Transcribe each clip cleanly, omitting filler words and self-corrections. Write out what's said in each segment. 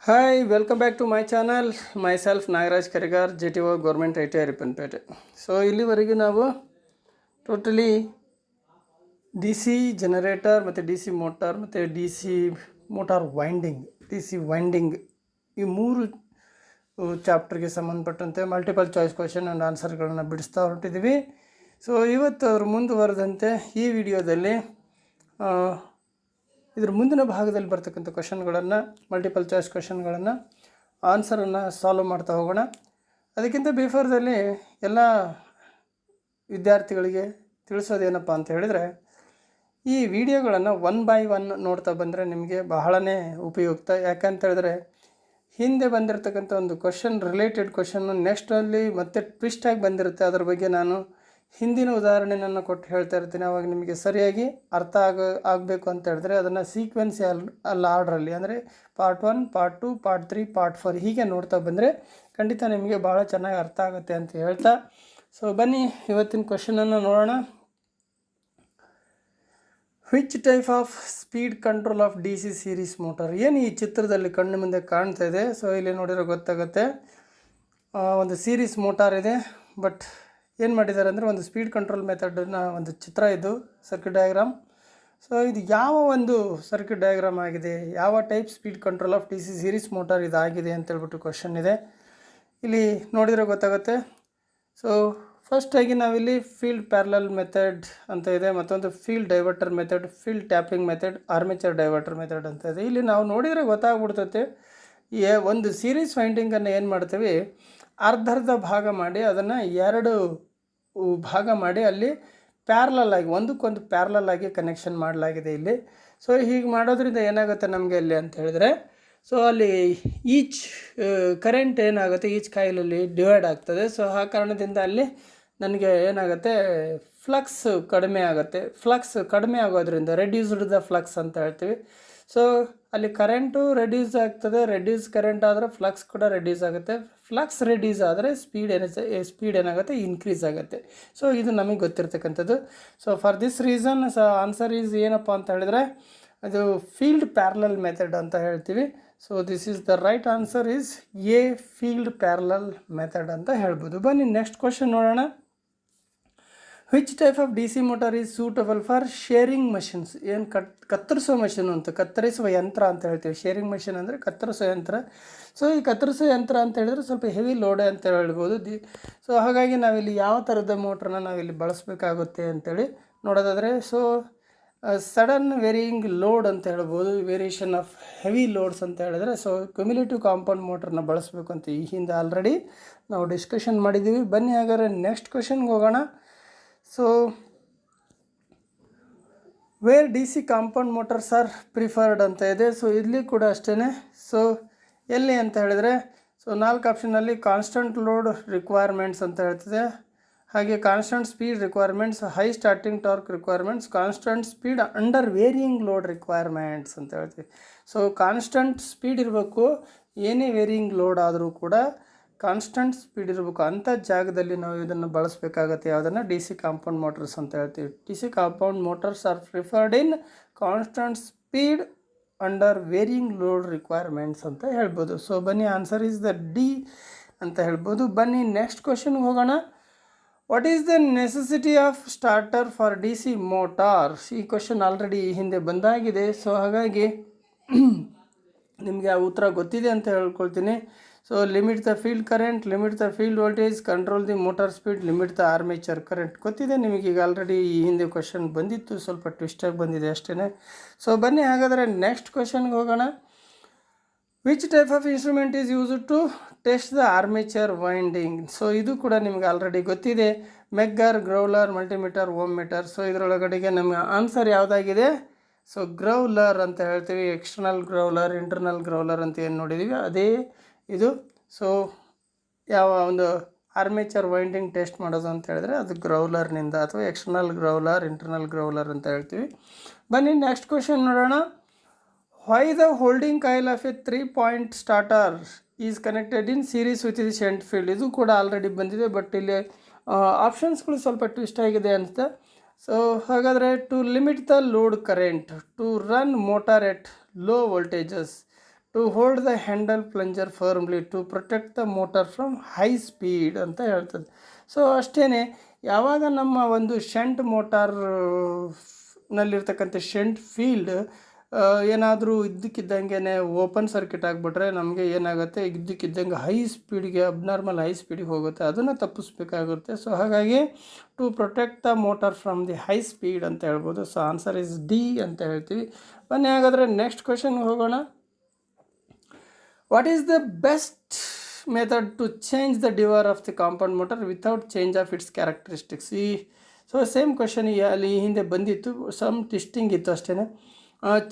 Hi, welcome back to my channel. Myself Nagaraj Karigar, GTO Government ITI Rippenpete. So ಇಲ್ಲಿವರೆಗೆ ನಾವು totally D C generator ಮತ್ತು D C motor ಮತ್ತು D C motor winding ಈ ಮೂರು ಚಾಪ್ಟರ್ಗೆ ಸಂಬಂಧಪಟ್ಟಂತೆ multiple choice question and ಆನ್ಸರ್ಗಳನ್ನು ಬಿಡಿಸ್ತಾ ಹೊರಟಿದ್ದೀವಿ. ಸೊ ಇವತ್ತು ಅವರು ಮುಂದುವರೆದಂತೆ ಈ ವಿಡಿಯೋದಲ್ಲಿ ಇದರ ಮುಂದಿನ ಭಾಗದಲ್ಲಿ ಬರ್ತಕ್ಕಂಥ ಕ್ವೆಶನ್ಗಳನ್ನು ಮಲ್ಟಿಪಲ್ ಚಾಯ್ಸ್ ಕ್ವೆಶನ್ಗಳನ್ನು ಆನ್ಸರನ್ನು ಸಾಲ್ವ್ ಮಾಡ್ತಾ ಹೋಗೋಣ. ಅದಕ್ಕಿಂತ ಬಿಫೋರ್ದಲ್ಲಿ ಎಲ್ಲ ವಿದ್ಯಾರ್ಥಿಗಳಿಗೆ ತಿಳಿಸೋದೇನಪ್ಪ ಅಂತ ಹೇಳಿದರೆ, ಈ ವಿಡಿಯೋಗಳನ್ನು 1 by 1 ನೋಡ್ತಾ ಬಂದರೆ ನಿಮಗೆ ಬಹಳನೇ ಉಪಯುಕ್ತ. ಯಾಕಂತ ಹೇಳಿದ್ರೆ ಹಿಂದೆ ಬಂದಿರತಕ್ಕಂಥ ಒಂದು ರಿಲೇಟೆಡ್ ಕ್ವೆಶನ್ನು ನೆಕ್ಸ್ಟಲ್ಲಿ ಮತ್ತೆ ಟ್ವಿಸ್ಟಾಗಿ ಬಂದಿರುತ್ತೆ. ಅದರ ಬಗ್ಗೆ ನಾನು ಹಿಂದಿನ ಉದಾಹರಣೆಯನ್ನು ಕೊಟ್ಟು ಹೇಳ್ತಾ ಇರ್ತೀನಿ. ಅವಾಗ ನಿಮಗೆ ಸರಿಯಾಗಿ ಅರ್ಥ ಆಗಬೇಕು ಅಂತ ಹೇಳಿದ್ರೆ ಅದನ್ನು ಸೀಕ್ವೆನ್ಸ್ ಆರ್ಡ್ರಲ್ಲಿ, ಅಂದರೆ ಪಾರ್ಟ್ 1, ಪಾರ್ಟ್ 2, ಪಾರ್ಟ್ 3, ಪಾರ್ಟ್ 4 ಹೀಗೆ ನೋಡ್ತಾ ಬಂದರೆ ಖಂಡಿತ ನಿಮಗೆ ಭಾಳ ಚೆನ್ನಾಗಿ ಅರ್ಥ ಆಗುತ್ತೆ ಅಂತ ಹೇಳ್ತಾ, ಸೊ ಬನ್ನಿ ಇವತ್ತಿನ ಕ್ವೆಶನನ್ನು ನೋಡೋಣ. Which type of speed control of D C series motor? ಏನು ಈ ಚಿತ್ರದಲ್ಲಿ ಕಣ್ಣು ಮುಂದೆ ಕಾಣ್ತಾ ಇದೆ. ಸೊ ಇಲ್ಲಿ ನೋಡಿರೋ ಗೊತ್ತಾಗುತ್ತೆ, ಒಂದು ಸೀರೀಸ್ ಮೋಟಾರ್ ಇದೆ. ಬಟ್ ಏನು ಮಾಡಿದ್ದಾರೆ ಅಂದರೆ ಒಂದು ಸ್ಪೀಡ್ ಕಂಟ್ರೋಲ್ ಮೆಥಡನ್ನ ಒಂದು ಚಿತ್ರ, ಇದು ಸರ್ಕ್ಯೂಟ್ ಡಯಾಗ್ರಾಮ್. ಸೊ ಇದು ಯಾವ ಒಂದು ಸರ್ಕ್ಯೂಟ್ ಡಯಾಗ್ರಾಮ್ ಆಗಿದೆ, ಯಾವ type speed control of D C series motor ಇದಾಗಿದೆ ಅಂತೇಳ್ಬಿಟ್ಟು ಕ್ವಶನ್ ಇದೆ. ಇಲ್ಲಿ ನೋಡಿದರೆ ಗೊತ್ತಾಗುತ್ತೆ. ಸೊ ಫಸ್ಟಾಗಿ ನಾವಿಲ್ಲಿ ಫೀಲ್ಡ್ ಪ್ಯಾರಲಲ್ ಮೆಥಡ್ ಅಂತ ಇದೆ, ಮತ್ತೊಂದು field diverter method, field tapping method, armature diverter method ಅಂತ ಇದೆ. ಇಲ್ಲಿ ನಾವು ನೋಡಿದರೆ ಗೊತ್ತಾಗ್ಬಿಡ್ತೈತೆ, ಒಂದು ಸೀರೀಸ್ ವೈಂಡಿಂಗನ್ನು ಏನು ಮಾಡ್ತೀವಿ, ಅರ್ಧ ಭಾಗ ಮಾಡಿ ಅದನ್ನು 2 ಭಾಗ ಮಾಡಿ ಅಲ್ಲಿ ಪ್ಯಾರಲಲ್ ಆಗಿ ಒಂದಕ್ಕೊಂದು ಪ್ಯಾರಲಲ್ ಆಗಿ ಕನೆಕ್ಷನ್ ಮಾಡಲಾಗಿದೆ ಇಲ್ಲಿ. ಸೊ ಹೀಗೆ ಮಾಡೋದ್ರಿಂದ ಏನಾಗುತ್ತೆ ನಮಗೆ ಅಲ್ಲಿ ಅಂತ ಹೇಳಿದ್ರೆ, ಸೊ ಅಲ್ಲಿ ಈಚ್ ಕರೆಂಟ್ ಏನಾಗುತ್ತೆ, ಈಚ್ ಕಾಯಿಲಲ್ಲಿ ಡಿವೈಡ್ ಆಗ್ತದೆ. ಸೊ ಆ ಕಾರಣದಿಂದ ಅಲ್ಲಿ ನನಗೆ ಏನಾಗುತ್ತೆ, ಫ್ಲಕ್ಸ್ ಕಡಿಮೆ ಆಗುತ್ತೆ. ಫ್ಲಕ್ಸ್ ಕಡಿಮೆ ಆಗೋದ್ರಿಂದ ರೆಡ್ಯೂಸ್ಡ್ ದ ಫ್ಲಕ್ಸ್ ಅಂತ ಹೇಳ್ತೀವಿ. ಸೊ ಅಲ್ಲಿ ಕರೆಂಟು ರೆಡ್ಯೂಸ್ ಆಗ್ತದೆ. ರೆಡ್ಯೂಸ್ ಕರೆಂಟ್ ಆದರೆ ಫ್ಲಕ್ಸ್ ಕೂಡ ರೆಡ್ಯೂಸ್ ಆಗುತ್ತೆ. ಫ್ಲಕ್ಸ್ ರೆಡ್ಯೂಸ್ ಆದರೆ ಸ್ಪೀಡ್ ಏನಾಗುತ್ತೆ, ಇನ್ಕ್ರೀಸ್ ಆಗುತ್ತೆ. ಸೊ ಇದು ನಮಗೆ ಗೊತ್ತಿರ್ತಕ್ಕಂಥದ್ದು. So for this reason answer is ಏನಪ್ಪ ಅಂತ ಹೇಳಿದ್ರೆ ಅದು ಫೀಲ್ಡ್ ಪ್ಯಾರಲಲ್ ಮೆಥಡ್ ಅಂತ ಹೇಳ್ತೀವಿ. So this is the right answer is A, field parallel method ಅಂತ ಹೇಳ್ಬೋದು. ಬನ್ನಿ ನೆಕ್ಸ್ಟ್ ಕ್ವಶನ್ ನೋಡೋಣ. Which type of D C motor is suitable for shearing machines? ಏನು ಕತ್ತರಿಸೋ ಮಷಿನ್ ಅಂತ, ಕತ್ತರಿಸುವ ಯಂತ್ರ ಅಂತ ಹೇಳ್ತೀವಿ. ಶೇರಿಂಗ್ ಮಷಿನ್ ಅಂದರೆ ಕತ್ತರಿಸೋ ಯಂತ್ರ. ಸೊ ಈ ಕತ್ತರಿಸೋ ಯಂತ್ರ ಅಂತ ಹೇಳಿದ್ರೆ ಸ್ವಲ್ಪ ಹೆವಿ ಲೋಡ್ ಅಂತ ಹೇಳ್ಬೋದು. ಸೊ ಹಾಗಾಗಿ ನಾವಿಲ್ಲಿ ಯಾವ ಥರದ ಮೋಟ್ರನ್ನ ನಾವಿಲ್ಲಿ ಬಳಸಬೇಕಾಗುತ್ತೆ ಅಂತೇಳಿ ನೋಡೋದಾದರೆ, ಸೊ ಸಡನ್ ವೇರಿಯಿಂಗ್ ಲೋಡ್ ಅಂತ ಹೇಳ್ಬೋದು, ವೇರಿಯೇಷನ್ ಆಫ್ ಹೆವಿ ಲೋಡ್ಸ್ ಅಂತ ಹೇಳಿದ್ರೆ, ಸೊ ಕ್ಯುಮ್ಯುಲೇಟಿವ್ ಕಾಂಪೌಂಡ್ ಮೋಟ್ರನ್ನ ಬಳಸಬೇಕು ಅಂತ ಈ ಹಿಂದೆ ಆಲ್ರೆಡಿ ನಾವು ಡಿಸ್ಕಷನ್ ಮಾಡಿದ್ದೀವಿ. ಬನ್ನಿ ಹಾಗಾದ್ರೆ ನೆಕ್ಸ್ಟ್ ಕ್ವೆಶನ್ಗೆ ಹೋಗೋಣ. So where D C compound motors are preferred ಅಂತ ಇದೆ. ಸೊ ಇಲ್ಲಿ ಕೂಡ ಅಷ್ಟೇ. ಸೊ ಎಲ್ಲಿ ಅಂತ ಹೇಳಿದರೆ, ಸೊ 4 ಆಪ್ಷನಲ್ಲಿ ಕಾನ್ಸ್ಟಂಟ್ ಲೋಡ್ ರಿಕ್ವೈರ್ಮೆಂಟ್ಸ್ ಅಂತ ಹೇಳ್ತಿದೆ, ಹಾಗೆ constant speed requirements, high starting torque requirements, constant speed under varying load requirements ಅಂತ ಹೇಳ್ತೀವಿ. ಸೊ ಕಾನ್ಸ್ಟಂಟ್ ಸ್ಪೀಡ್ ಇರಬೇಕು, ಏನೇ ವೇರಿಯಿಂಗ್ ಲೋಡ್ ಆದರೂ ಕೂಡ ಕಾನ್ಸ್ಟಂಟ್ ಸ್ಪೀಡ್ ಇರಬೇಕು. ಅಂಥ ಜಾಗದಲ್ಲಿ ನಾವು ಇದನ್ನು ಬಳಸಬೇಕಾಗತ್ತೆ. ಯಾವುದನ್ನು? ಡಿ ಸಿ ಕಾಂಪೌಂಡ್ ಮೋಟರ್ಸ್ ಅಂತ ಹೇಳ್ತೀವಿ. D C compound motors are preferred in constant speed under varying load requirements ಅಂತ ಹೇಳ್ಬೋದು. ಸೊ ಬನ್ನಿ ಆನ್ಸರ್ ಈಸ್ ದ ಡಿ ಅಂತ ಹೇಳ್ಬೋದು. ಬನ್ನಿ ನೆಕ್ಸ್ಟ್ ಕ್ವೆಶನ್ಗೆ ಹೋಗೋಣ. What is the necessity of starter for D C motors? ಈ ಕ್ವೆಶನ್ ಆಲ್ರೆಡಿ ಹಿಂದೆ ಬಂದಾಗಿದೆ. ಸೊ ಹಾಗಾಗಿ ನಿಮಗೆ ಆ ಉತ್ತರ ಗೊತ್ತಿದೆ ಅಂತ ಹೇಳ್ಕೊಳ್ತೀನಿ. So limit the field current, limit the field voltage, control the motor speed, limit the armature current ಗೊತ್ತಿದೆ ನಿಮಗೆ. ಈಗ ಆಲ್ರೆಡಿ ಈ ಹಿಂದೆ ಕ್ವೆಶನ್ ಬಂದಿತ್ತು, ಸ್ವಲ್ಪ ಟ್ವಿಸ್ಟಾಗಿ ಬಂದಿದೆ ಅಷ್ಟೇ. ಸೊ ಬನ್ನಿ ಹಾಗಾದರೆ ನೆಕ್ಸ್ಟ್ ಕ್ವೆಶನ್ಗೆ ಹೋಗೋಣ. Which type of instrument is use to test the armature winding? So ಇದು ಕೂಡ ನಿಮಗೆ ಆಲ್ರೆಡಿ ಗೊತ್ತಿದೆ. Megger, growler, multimeter, ohm meter. So ಇದರೊಳಗಡೆಗೆ ನಮ್ಮ ಆನ್ಸರ್ ಯಾವುದಾಗಿದೆ? ಸೊ ಗ್ರೌಲರ್ ಅಂತ ಹೇಳ್ತೀವಿ. ಎಕ್ಸ್ಟರ್ನಲ್ ಗ್ರೌಲರ್, ಇಂಟರ್ನಲ್ ಗ್ರೌಲರ್ ಅಂತ ಏನು ನೋಡಿದ್ದೀವಿ ಅದೇ ಇದು. ಸೊ ಯಾವ ಒಂದು ಆರ್ಮೇಚರ್ ವೈಂಡಿಂಗ್ ಟೆಸ್ಟ್ ಮಾಡೋದು ಅಂತ ಹೇಳಿದ್ರೆ ಅದು ಗ್ರೌಲರ್ನಿಂದ, ಅಥವಾ ಎಕ್ಸ್ಟರ್ನಲ್ ಗ್ರೌಲರ್, ಇಂಟರ್ನಲ್ ಗ್ರೌಲರ್ ಅಂತ ಹೇಳ್ತೀವಿ. ಬನ್ನಿ ನೆಕ್ಸ್ಟ್ ಕ್ವೆಶನ್ ನೋಡೋಣ. Why the holding coil of A 3-point starter is connected in series with the shunt field? ಇದು ಕೂಡ ಆಲ್ರೆಡಿ ಬಂದಿದೆ, ಬಟ್ ಇಲ್ಲಿ ಆಪ್ಷನ್ಸ್ಗಳು ಸ್ವಲ್ಪ ಟ್ವಿಸ್ಟ್ ಆಗಿದೆ ಅನಿಸುತ್ತೆ. ಸೊ ಹಾಗಾದರೆ to limit the load current, to run motor at low voltages, to hold the handle plunger firmly to protect the motor from high speed ಅಂತ ಹೇಳ್ತದೆ. ಸೊ ಅಷ್ಟೇ, ಯಾವಾಗ ನಮ್ಮ ಒಂದು ಶಂಟ್ ಮೋಟಾರ್ ನಲ್ಲಿರ್ತಕ್ಕಂಥ ಶಂಟ್ ಫೀಲ್ಡ್ ಏನಾದರೂ ಇದ್ದಕ್ಕಿದ್ದಂಗೆ ಓಪನ್ ಸರ್ಕ್ಯೂಟ್ ಆಗಿಬಿಟ್ರೆ ನಮಗೆ ಏನಾಗುತ್ತೆ, ಇದ್ದಕ್ಕಿದ್ದಂಗೆ ಹೈ ಸ್ಪೀಡ್ಗೆ ಅಬ್ನಾರ್ಮಲ್ ಹೈ ಸ್ಪೀಡಿಗೆ ಹೋಗುತ್ತೆ, ಅದನ್ನು ತಪ್ಪಿಸ್ಬೇಕಾಗುತ್ತೆ. ಸೊ ಹಾಗಾಗಿ to protect the motor from the high speed ಅಂತ ಹೇಳ್ಬೋದು. ಸೊ ಆನ್ಸರ್ ಇಸ್ ಡಿ ಅಂತ ಹೇಳ್ತೀವಿ. ಬನ್ನಿ ಹಾಗಾದರೆ ನೆಕ್ಸ್ಟ್ ಕ್ವೆಶನ್ಗೆ ಹೋಗೋಣ. What is the best method to change the DOR of the compound motor without change of its characteristics? So same question ಅಲ್ಲಿ ಹಿಂದೆ ಬಂದಿತ್ತು, ಸಮ್ ಟ್ವಿಸ್ಟಿಂಗ್ ಇತ್ತು ಅಷ್ಟೇ.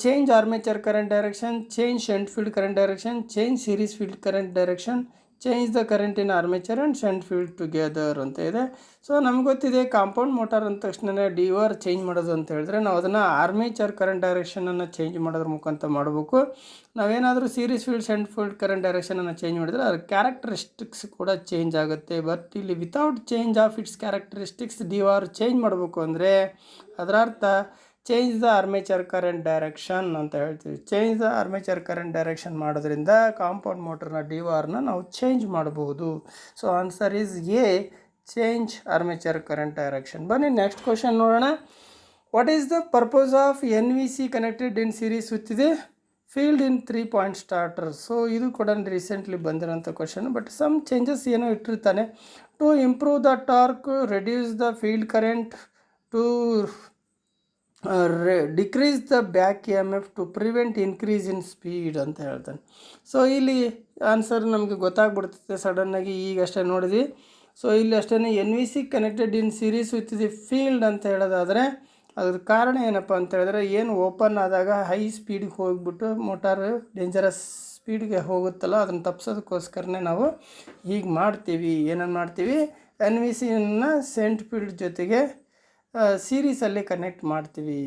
Change armature current direction, change shunt field current direction, change series field current direction, change the current in armature and shunt field together ಅಂತ ಇದೆ. So ನಮ್ಗೆ ಗೊತ್ತಿದೆ, compound motor ಅಂದ ತಕ್ಷಣ ಡಿವರ್ ಚೇಂಜ್ ಮಾಡೋದು ಅಂತ ಹೇಳಿದ್ರೆ ನಾವು ಅದನ್ನು ಆರ್ಮೇಚರ್ ಕರೆಂಟ್ ಡೈರೆಕ್ಷನನ್ನು ಚೇಂಜ್ ಮಾಡೋದ್ರ ಮುಖಾಂತರ ಮಾಡಬೇಕು. ನಾವೇನಾದರೂ series field shunt field current ಡೈರೆಕ್ಷನನ್ನು ಚೇಂಜ್ ಮಾಡಿದರೆ ಅದ್ರ ಕ್ಯಾರೆಕ್ಟರಿಸ್ಟಿಕ್ಸ್ ಕೂಡ ಚೇಂಜ್ ಆಗುತ್ತೆ. ಬಟ್ ಇಲ್ಲಿ without change of its characteristics DOR change ಮಾಡಬೇಕು ಅಂದರೆ ಅದರ ಅರ್ಥ change the armature current direction ಅಂತ ಹೇಳ್ತೀವಿ. Change the armature current direction ಮಾಡೋದ್ರಿಂದ ಕಾಂಪೌಂಡ್ ಮೋಟರ್ನ ಡಿವಾರ್ನ ನಾವು ಚೇಂಜ್ ಮಾಡಬಹುದು. So answer is A, change armature current direction. ಬನ್ನಿ ನೆಕ್ಸ್ಟ್ ಕ್ವೆಶನ್ ನೋಡೋಣ. What is the purpose of NVC connected in series with the field in 3 point starter? So ಇದು ಕೂಡ recently ಬಂದಿರೋಂಥ ಕ್ವೆಶನ್, ಬಟ್ ಸಮ್ ಚೇಂಜಸ್ ಏನೋ ಇಟ್ಟಿರ್ತಾನೆ. To improve the torque, reduce the field current, to decrease the back EMF, to prevent increase in speed ಅಂತ ಹೇಳ್ತಾನೆ. So ಇಲ್ಲಿ answer ನಮಗೆ ಗೊತ್ತಾಗ್ಬಿಡ್ತೈತೆ ಸಡನ್ನಾಗಿ, ಈಗ ಅಷ್ಟೇ ನೋಡಿದ್ವಿ. ಸೊ ಇಲ್ಲಿ ಅಷ್ಟೇ NVC connected in series with the field ಅಂತ ಹೇಳೋದಾದರೆ ಅದ್ರ ಕಾರಣ ಏನಪ್ಪ ಅಂತ ಹೇಳಿದ್ರೆ, ಏನು ಓಪನ್ ಆದಾಗ ಹೈ ಸ್ಪೀಡಿಗೆ ಹೋಗಿಬಿಟ್ಟು ಮೋಟಾರ್ ಡೇಂಜರಸ್ ಸ್ಪೀಡ್ಗೆ ಹೋಗುತ್ತಲ್ಲ, ಅದನ್ನು ತಪ್ಪಿಸೋದಕ್ಕೋಸ್ಕರನೇ ನಾವು ಹೀಗೆ ಮಾಡ್ತೀವಿ. ಏನನ್ನು ಮಾಡ್ತೀವಿ, NVCಯನ್ನು ಸೆಂಟ್ ಫೀಲ್ಡ್ ಜೊತೆಗೆ ಸೀರೀಸಲ್ಲಿ ಕನೆಕ್ಟ್ ಮಾಡ್ತೀವಿ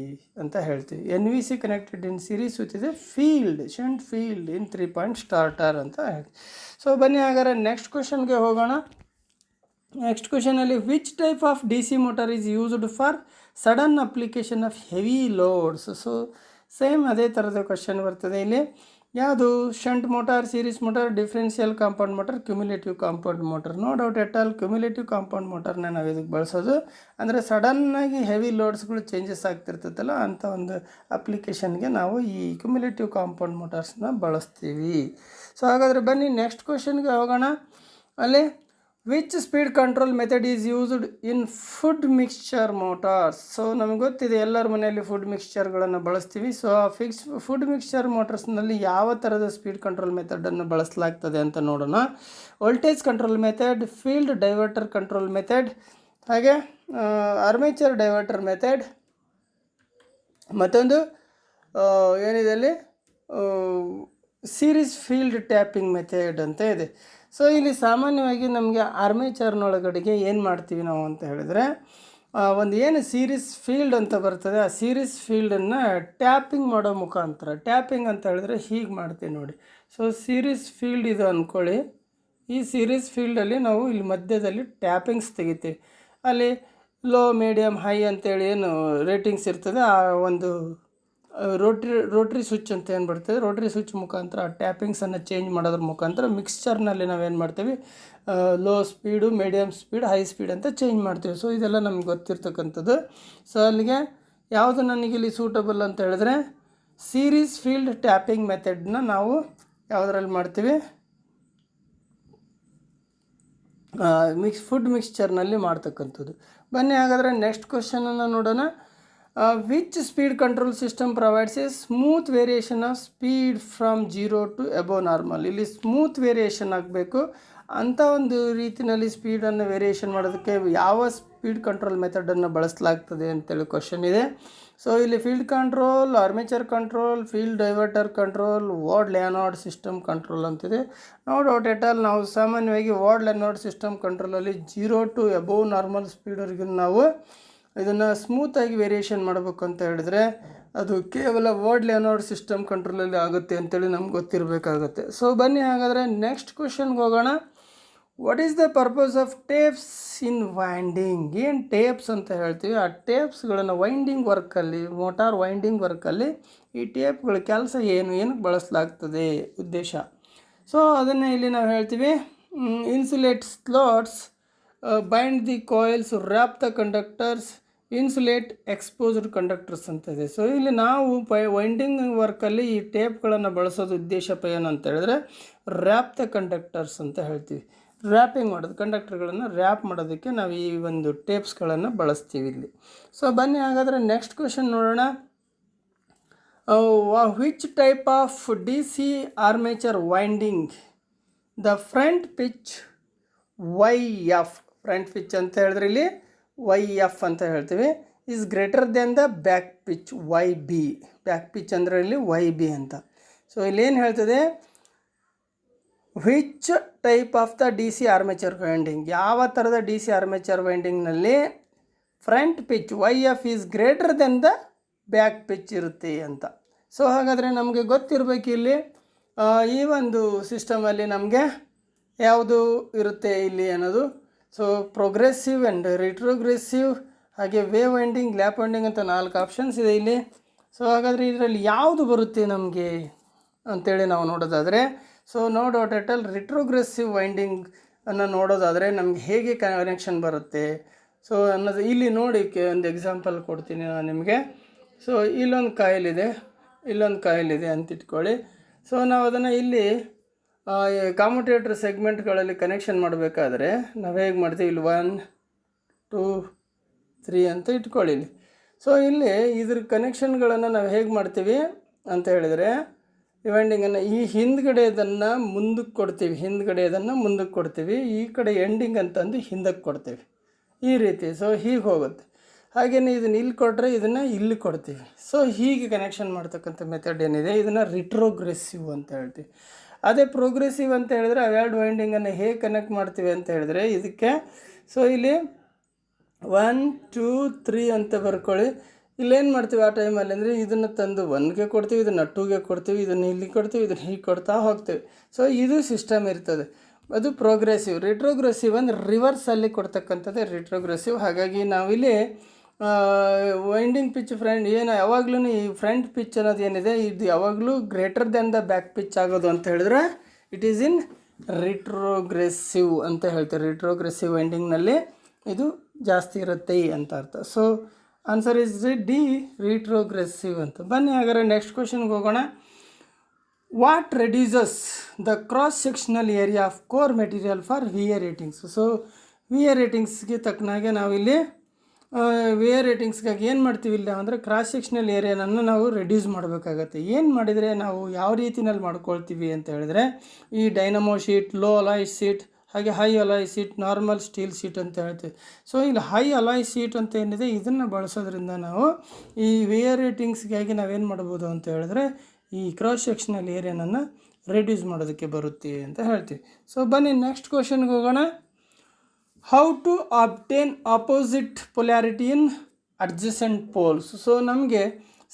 ಅಂತ ಹೇಳ್ತೀವಿ. NVC connected in series with ಇದೆ field, shunt field in 3 point starter ಅಂತ ಹೇಳ್ತೀವಿ. ಸೊ ಬನ್ನಿ ಹಾಗಾದ್ರೆ ನೆಕ್ಸ್ಟ್ ಕ್ವೆಶನ್ಗೆ ಹೋಗೋಣ. ನೆಕ್ಸ್ಟ್ ಕ್ವೆಶನಲ್ಲಿ which type of DC motor is used for sudden application of heavy loads? So same ಅದೇ ಥರದ ಕ್ವೆಶನ್ ಬರ್ತದೆ ಇಲ್ಲಿ. ಯಾವುದು? Shunt motor, series motor, differential compound motor, cumulative compound motor. No doubt at all cumulative compound ಮೋಟಾರ್ನ ನಾವು ಇದಕ್ಕೆ ಬಳಸೋದು. ಅಂದರೆ ಸಡನ್ನಾಗಿ ಹೆವಿ ಲೋಡ್ಸ್ಗಳು ಚೇಂಜಸ್ ಆಗ್ತಿರ್ತೈತಲ್ಲ, ಅಂಥ ಒಂದು ಅಪ್ಲಿಕೇಶನ್ಗೆ ನಾವು ಈ ಕ್ಯುಮ್ಯುಲೇಟಿವ್ ಕಾಂಪೌಂಡ್ ಮೋಟಾರ್ಸ್ನ ಬಳಸ್ತೀವಿ. ಸೊ ಹಾಗಾದರೆ ಬನ್ನಿ ನೆಕ್ಸ್ಟ್ ಕ್ವೆಶನ್ಗೆ ಹೋಗೋಣ. ಅಲ್ಲಿ which speed control method is used in food mixture motors? So ನಮಗೆ ಗೊತ್ತಿದೆ, ಎಲ್ಲರ ಮನೆಯಲ್ಲಿ ಫುಡ್ ಮಿಕ್ಸ್ಚರ್ಗಳನ್ನು ಬಳಸ್ತೀವಿ. ಸೊ ಆ ಫುಡ್ ಮಿಕ್ಸ್ಚರ್ ಮೋಟರ್ಸ್ನಲ್ಲಿ ಯಾವ ಥರದ ಸ್ಪೀಡ್ ಕಂಟ್ರೋಲ್ ಮೆಥಡನ್ನು ಬಳಸಲಾಗ್ತದೆ ಅಂತ ನೋಡೋಣ. Voltage control method, field diverter control method, ಹಾಗೆ ಆರ್ಮೇಚರ್ ಡೈವರ್ಟರ್ ಮೆಥಡ್, ಮತ್ತೊಂದು ಏನಿದೆ ಅಲ್ಲಿ ಸೀರೀಸ್ ಫೀಲ್ಡ್ ಟ್ಯಾಪಿಂಗ್ ಮೆಥಡ್ ಅಂತ ಇದೆ. ಸೊ ಇಲ್ಲಿ ಸಾಮಾನ್ಯವಾಗಿ ನಮಗೆ ಆರ್ಮೇಚರ್ನೊಳಗಡೆಗೆ ಏನು ಮಾಡ್ತೀವಿ ನಾವು ಅಂತ ಹೇಳಿದ್ರೆ, ಒಂದು ಏನು ಸೀರೀಸ್ ಫೀಲ್ಡ್ ಅಂತ ಬರ್ತದೆ, ಆ ಸೀರೀಸ್ ಫೀಲ್ಡನ್ನು ಟ್ಯಾಪಿಂಗ್ ಮಾಡೋ ಮುಖಾಂತರ, ಟ್ಯಾಪಿಂಗ್ ಅಂತ ಹೇಳಿದ್ರೆ ಹೀಗೆ ಮಾಡ್ತೀವಿ ನೋಡಿ. ಸೊ ಸೀರೀಸ್ ಫೀಲ್ಡ್ ಇದು ಅಂದ್ಕೊಳ್ಳಿ. ಈ ಸೀರೀಸ್ ಫೀಲ್ಡಲ್ಲಿ ನಾವು ಇಲ್ಲಿ ಮಧ್ಯದಲ್ಲಿ ಟ್ಯಾಪಿಂಗ್ಸ್ ತೆಗಿತೀವಿ. ಅಲ್ಲಿ ಲೋ, ಮೀಡಿಯಮ್, ಹೈ ಅಂತೇಳಿ ಏನು ರೇಟಿಂಗ್ಸ್ ಇರ್ತದೆ, ಆ ಒಂದು ರೋಟ್ರಿ ಸ್ವಿಚ್ ಅಂತ ಏನು ಬರ್ತದೆ, ರೋಟ್ರಿ ಸ್ವಿಚ್ ಮುಖಾಂತರ ಟ್ಯಾಪಿಂಗ್ಸನ್ನು ಚೇಂಜ್ ಮಾಡೋದ್ರ ಮುಖಾಂತರ ಮಿಕ್ಸ್ಚರ್ನಲ್ಲಿ ನಾವೇನು ಮಾಡ್ತೀವಿ, low speed, medium speed, high speed ಅಂತ ಚೇಂಜ್ ಮಾಡ್ತೀವಿ. ಸೊ ಇದೆಲ್ಲ ನಮ್ಗೆ ಗೊತ್ತಿರ್ತಕ್ಕಂಥದ್ದು. ಸೊ ಅಲ್ಲಿಗೆ ಯಾವುದು ನನಗಿಲ್ಲಿ ಸೂಟಬಲ್ ಅಂತ ಹೇಳಿದ್ರೆ ಸೀರೀಸ್ ಫೀಲ್ಡ್ ಟ್ಯಾಪಿಂಗ್ ಮೆಥಡ್ನ ನಾವು ಯಾವುದರಲ್ಲಿ ಮಾಡ್ತೀವಿ, ಫುಡ್ ಮಿಕ್ಸ್ಚರ್ನಲ್ಲಿ ಮಾಡ್ತಕ್ಕಂಥದ್ದು. ಬನ್ನಿ ಹಾಗಾದರೆ ನೆಕ್ಸ್ಟ್ ಕ್ವೆಶನನ್ನು ನೋಡೋಣ. Which speed control system provides A smooth variation of speed from 0 to above normal? ಇಲ್ಲಿ ಸ್ಮೂತ್ ವೇರಿಯೇಷನ್ ಆಗಬೇಕು ಅಂಥ ಒಂದು ರೀತಿಯಲ್ಲಿ ಸ್ಪೀಡನ್ನು ವೇರಿಯೇಷನ್ ಮಾಡೋದಕ್ಕೆ ಯಾವ ಸ್ಪೀಡ್ ಕಂಟ್ರೋಲ್ ಮೆಥಡನ್ನು ಬಳಸಲಾಗ್ತದೆ ಅಂತೇಳಿ ಕ್ವಶನ್ ಇದೆ. ಸೊ ಇಲ್ಲಿ field control, armature control, field diverter control, Ward Leonard system control ಅಂತಿದೆ. ನೋ ಡೌಟ್ ಎಟ್ ಆಲ್ ನಾವು ಸಾಮಾನ್ಯವಾಗಿ ವಾರ್ಡ್ ಲೆನಾರ್ಡ್ ಸಿಸ್ಟಮ್ ಕಂಟ್ರೋಲಲ್ಲಿ 0 to ಅಬೋವ್ ನಾರ್ಮಲ್ ಸ್ಪೀಡ್ವರೆಗೂ ನಾವು ಇದನ್ನು ಸ್ಮೂತಾಗಿ ವೇರಿಯೇಷನ್ ಮಾಡಬೇಕು ಅಂತ ಹೇಳಿದ್ರೆ ಅದು ಕೇವಲ ವಾರ್ಡ್ ಲೆನಾರ್ಡ್ ಸಿಸ್ಟಮ್ ಕಂಟ್ರೋಲಲ್ಲಿ ಆಗುತ್ತೆ ಅಂತೇಳಿ ನಮ್ಗೆ ಗೊತ್ತಿರಬೇಕಾಗುತ್ತೆ. ಸೊ ಬನ್ನಿ ಹಾಗಾದರೆ ನೆಕ್ಸ್ಟ್ ಕ್ವೆಶನ್ಗೆ ಹೋಗೋಣ. What is the purpose of tapes in winding? ಏನು ಟೇಪ್ಸ್ ಅಂತ ಹೇಳ್ತೀವಿ, ಆ ಟೇಪ್ಸ್ಗಳನ್ನು ವೈಂಡಿಂಗ್ ವರ್ಕಲ್ಲಿ, ಮೋಟಾರ್ ವೈಂಡಿಂಗ್ ವರ್ಕಲ್ಲಿ ಈ ಟೇಪ್ಗಳ ಕೆಲಸ ಏನಕ್ಕೆ ಬಳಸಲಾಗ್ತದೆ, ಉದ್ದೇಶ. ಸೊ ಅದನ್ನು ಇಲ್ಲಿ ನಾವು ಹೇಳ್ತೀವಿ, insulate slots, bind the coils, wrap the conductors, insulate exposed conductors ಅಂತ ಇದೆ. ಸೊ ಇಲ್ಲಿ ನಾವು ವೈಂಡಿಂಗ್ ವರ್ಕಲ್ಲಿ ಈ ಟೇಪ್ಗಳನ್ನು ಬಳಸೋದು ಉದ್ದೇಶಪ್ಪ ಏನಂತ ಹೇಳಿದ್ರೆ ರ್ಯಾಪ್ ದ ಕಂಡಕ್ಟರ್ಸ್ ಅಂತ ಹೇಳ್ತೀವಿ. ರ್ಯಾಪಿಂಗ್ ಮಾಡೋದು, ಕಂಡಕ್ಟರ್ಗಳನ್ನು ರ್ಯಾಪ್ ಮಾಡೋದಕ್ಕೆ ನಾವು ಈ ಒಂದು ಟೇಪ್ಸ್ಗಳನ್ನು ಬಳಸ್ತೀವಿ ಇಲ್ಲಿ. ಸೊ ಬನ್ನಿ ಹಾಗಾದರೆ ನೆಕ್ಸ್ಟ್ ಕ್ವೆಶನ್ ನೋಡೋಣ. Which type of DC armature winding the front pitch YF, front pitch ಅಂತ ಹೇಳಿದ್ರೆ ಇಲ್ಲಿ YF ಅಂತ ಹೇಳ್ತೀವಿ, is greater than the back pitch YB. Back pitch ಅಂದರೆ ಇಲ್ಲಿ YB ಅಂತ. ಸೊ ಇಲ್ಲೇನು ಹೇಳ್ತದೆ, which type of the DC armature winding, ಯಾವ ಥರದ DC ಆರ್ಮೇಚರ್ ವೈಂಡಿಂಗ್ನಲ್ಲಿ front pitch YF is greater than the back pitch ಇರುತ್ತೆ ಅಂತ. ಸೊ ಹಾಗಾದರೆ ನಮಗೆ ಗೊತ್ತಿರಬೇಕು ಇಲ್ಲಿ ಈ ಒಂದು ಸಿಸ್ಟಮಲ್ಲಿ ನಮಗೆ ಯಾವುದು ಇರುತ್ತೆ ಇಲ್ಲಿ ಅನ್ನೋದು. ಸೊ ಪ್ರೋಗ್ರೆಸಿವ್ ಆ್ಯಂಡ್ ರಿಟ್ರೋಗ್ರೆಸಿವ್, ಹಾಗೆ ವೇವ್ ವೈಂಡಿಂಗ್, ಲ್ಯಾಪ್ ವೈಂಡಿಂಗ್ ಅಂತ 4 ಆಪ್ಷನ್ಸ್ ಇದೆ ಇಲ್ಲಿ. ಸೊ ಹಾಗಾದರೆ ಇದರಲ್ಲಿ ಯಾವುದು ಬರುತ್ತೆ ನಮಗೆ ಅಂಥೇಳಿ ನಾವು ನೋಡೋದಾದರೆ, ಸೊ ನೋಡೋ ಟೈಟಲ್ ರಿಟ್ರೋಗ್ರೆಸಿವ್ ವೈಂಡಿಂಗ್ ಅನ್ನು ನೋಡೋದಾದರೆ ನಮ್ಗೆ ಹೇಗೆ ಕನೆಕ್ಷನ್ ಬರುತ್ತೆ ಸೊ ಅನ್ನೋದು ಇಲ್ಲಿ ನೋಡಿ ಒಂದು ಎಕ್ಸಾಂಪಲ್ ಕೊಡ್ತೀನಿ ನಾನು ನಿಮಗೆ. ಸೊ ಇಲ್ಲೊಂದು ಕಾಯಿಲ್ ಇದೆ ಅಂತ ಇಟ್ಕೊಳ್ಳಿ. ಸೊ ನಾವು ಅದನ್ನು ಇಲ್ಲಿ ಕಾಮ್ಯುಟೇಟರ್ ಸೆಗ್ಮೆಂಟ್ಗಳಲ್ಲಿ ಕನೆಕ್ಷನ್ ಮಾಡಬೇಕಾದ್ರೆ ನಾವು ಹೇಗೆ ಮಾಡ್ತೀವಿ, ಇಲ್ಲಿ 1 2 3 ಅಂತ ಇಟ್ಕೊಳ್ಳಿ ಇಲ್ಲಿ. ಸೊ ಇಲ್ಲಿ ಇದ್ರ ಕನೆಕ್ಷನ್ಗಳನ್ನು ನಾವು ಹೇಗೆ ಮಾಡ್ತೀವಿ ಅಂತ ಹೇಳಿದರೆ, ಈ ವೈಂಡಿಂಗನ್ನು ಈ ಹಿಂದ್ಗಡೆದನ್ನು ಮುಂದಕ್ಕೆ ಕೊಡ್ತೀವಿ, ಈ ಕಡೆ ಎಂಡಿಂಗ್ ಅಂತಂದು ಹಿಂದಕ್ಕೆ ಕೊಡ್ತೀವಿ, ಈ ರೀತಿ. ಸೊ ಹೀಗೆ ಹೋಗುತ್ತೆ. ಹಾಗೆಯೇ ಇದನ್ನು ಇಲ್ಲಿ ಕೊಟ್ಟರೆ ಇದನ್ನು ಇಲ್ಲಿ ಕೊಡ್ತೀವಿ. ಸೊ ಹೀಗೆ ಕನೆಕ್ಷನ್ ಮಾಡ್ತಕ್ಕಂಥ ಮೆಥಡ್ ಏನಿದೆ ಇದನ್ನು ರಿಟ್ರೋಗ್ರೆಸಿವ್ ಅಂತ ಹೇಳ್ತೀವಿ. ಅದೇ ಪ್ರೋಗ್ರೆಸಿವ್ ಅಂತ ಹೇಳಿದ್ರೆ ಅವೆರಡು ವೈಂಡಿಂಗನ್ನು ಹೇಗೆ ಕನೆಕ್ಟ್ ಮಾಡ್ತೀವಿ ಅಂತ ಹೇಳಿದ್ರೆ ಇದಕ್ಕೆ, ಸೊ ಇಲ್ಲಿ 1 2 3 ಅಂತ ಬರ್ಕೊಳ್ಳಿ. ಇಲ್ಲೇನು ಮಾಡ್ತೀವಿ ಆ ಟೈಮಲ್ಲಿ ಅಂದರೆ ಇದನ್ನು ತಂದು 1ಗೆ ಕೊಡ್ತೀವಿ, ಇದನ್ನು 2ಗೆ ಕೊಡ್ತೀವಿ, ಇದನ್ನು ಇಲ್ಲಿ ಕೊಡ್ತೀವಿ, ಇದನ್ನು ಹೀಗೆ ಕೊಡ್ತಾ ಹೋಗ್ತೀವಿ. ಸೊ ಇದು ಸಿಸ್ಟಮ್ ಇರ್ತದೆ, ಅದು ಪ್ರೋಗ್ರೆಸಿವ್. ರಿಟ್ರೋಗ್ರೆಸಿವ್ ಅಂದರೆ ರಿವರ್ಸಲ್ಲಿ ಕೊಡ್ತಕ್ಕಂಥದ್ದೇ ರಿಟ್ರೋಗ್ರೆಸಿವ್. ಹಾಗಾಗಿ ನಾವಿಲ್ಲಿ ವೈಂಡಿಂಗ್ ಪಿಚ್ ಯಾವಾಗಲೂ ಈ ಫ್ರಂಟ್ ಪಿಚ್ ಅನ್ನೋದು ಏನಿದೆ ಇದು ಯಾವಾಗಲೂ greater than the back pitch ಆಗೋದು ಅಂತ ಹೇಳಿದ್ರೆ ಇಟ್ ಈಸ್ ಇನ್ ರಿಟ್ರೋಗ್ರೆಸಿವ್ ಅಂತ ಹೇಳ್ತಾರೆ. ರಿಟ್ರೋಗ್ರೆಸಿವ್ ವೈಂಡಿಂಗ್ನಲ್ಲಿ ಇದು ಜಾಸ್ತಿ ಇರುತ್ತೆ ಅಂತ ಅರ್ಥ. ಸೊ ಆನ್ಸರ್ ಇಸ್ ಡಿ, ರಿಟ್ರೋಗ್ರೆಸಿವ್ ಅಂತ. ಬನ್ನಿ ಹಾಗಾದ್ರೆ ನೆಕ್ಸ್ಟ್ ಕ್ವೆಶನ್ಗೆ ಹೋಗೋಣ. What reduces the cross sectional area of core material for VA ratings? So VA ರೇಟಿಂಗ್ಸ್ಗೆ ತಕ್ಕನಾಗೆ ನಾವಿಲ್ಲಿ VA ರೇಟಿಂಗ್ಸ್ಗಾಗಿ ಏನು ಮಾಡ್ತೀವಿ ಇಲ್ಲ ಅಂದರೆ ಕ್ರಾಸ್ ಸೆಕ್ಷನಲ್ ಏರಿಯಾನನ್ನು ನಾವು ರೆಡ್ಯೂಸ್ ಮಾಡಬೇಕಾಗತ್ತೆ. ಏನು ಮಾಡಿದರೆ ನಾವು ಯಾವ ರೀತಿಯಲ್ಲಿ ಮಾಡ್ಕೊಳ್ತೀವಿ ಅಂತ ಹೇಳಿದ್ರೆ, ಈ dynamo sheet, low alloy sheet, ಹಾಗೆ high alloy sheet, normal steel sheet ಅಂತ ಹೇಳ್ತೀವಿ. ಸೊ ಇಲ್ಲಿ ಹೈ ಅಲಾಯ್ ಶೀಟ್ ಅಂತ ಏನಿದೆ ಇದನ್ನು ಬಳಸೋದ್ರಿಂದ ನಾವು ಈ VA ರೇಟಿಂಗ್ಸ್ಗಾಗಿ ನಾವೇನು ಮಾಡ್ಬೋದು ಅಂತ ಹೇಳಿದ್ರೆ ಈ ಕ್ರಾಸ್ ಸೆಕ್ಷನಲ್ ಏರಿಯಾನನ್ನು ರೆಡ್ಯೂಸ್ ಮಾಡೋದಕ್ಕೆ ಬರುತ್ತೆ ಅಂತ ಹೇಳ್ತೀವಿ. ಸೊ ಬನ್ನಿ ನೆಕ್ಸ್ಟ್ ಕ್ವೆಶನ್ಗೆ ಹೋಗೋಣ. How to obtain opposite polarity in adjacent poles? So ನಮಗೆ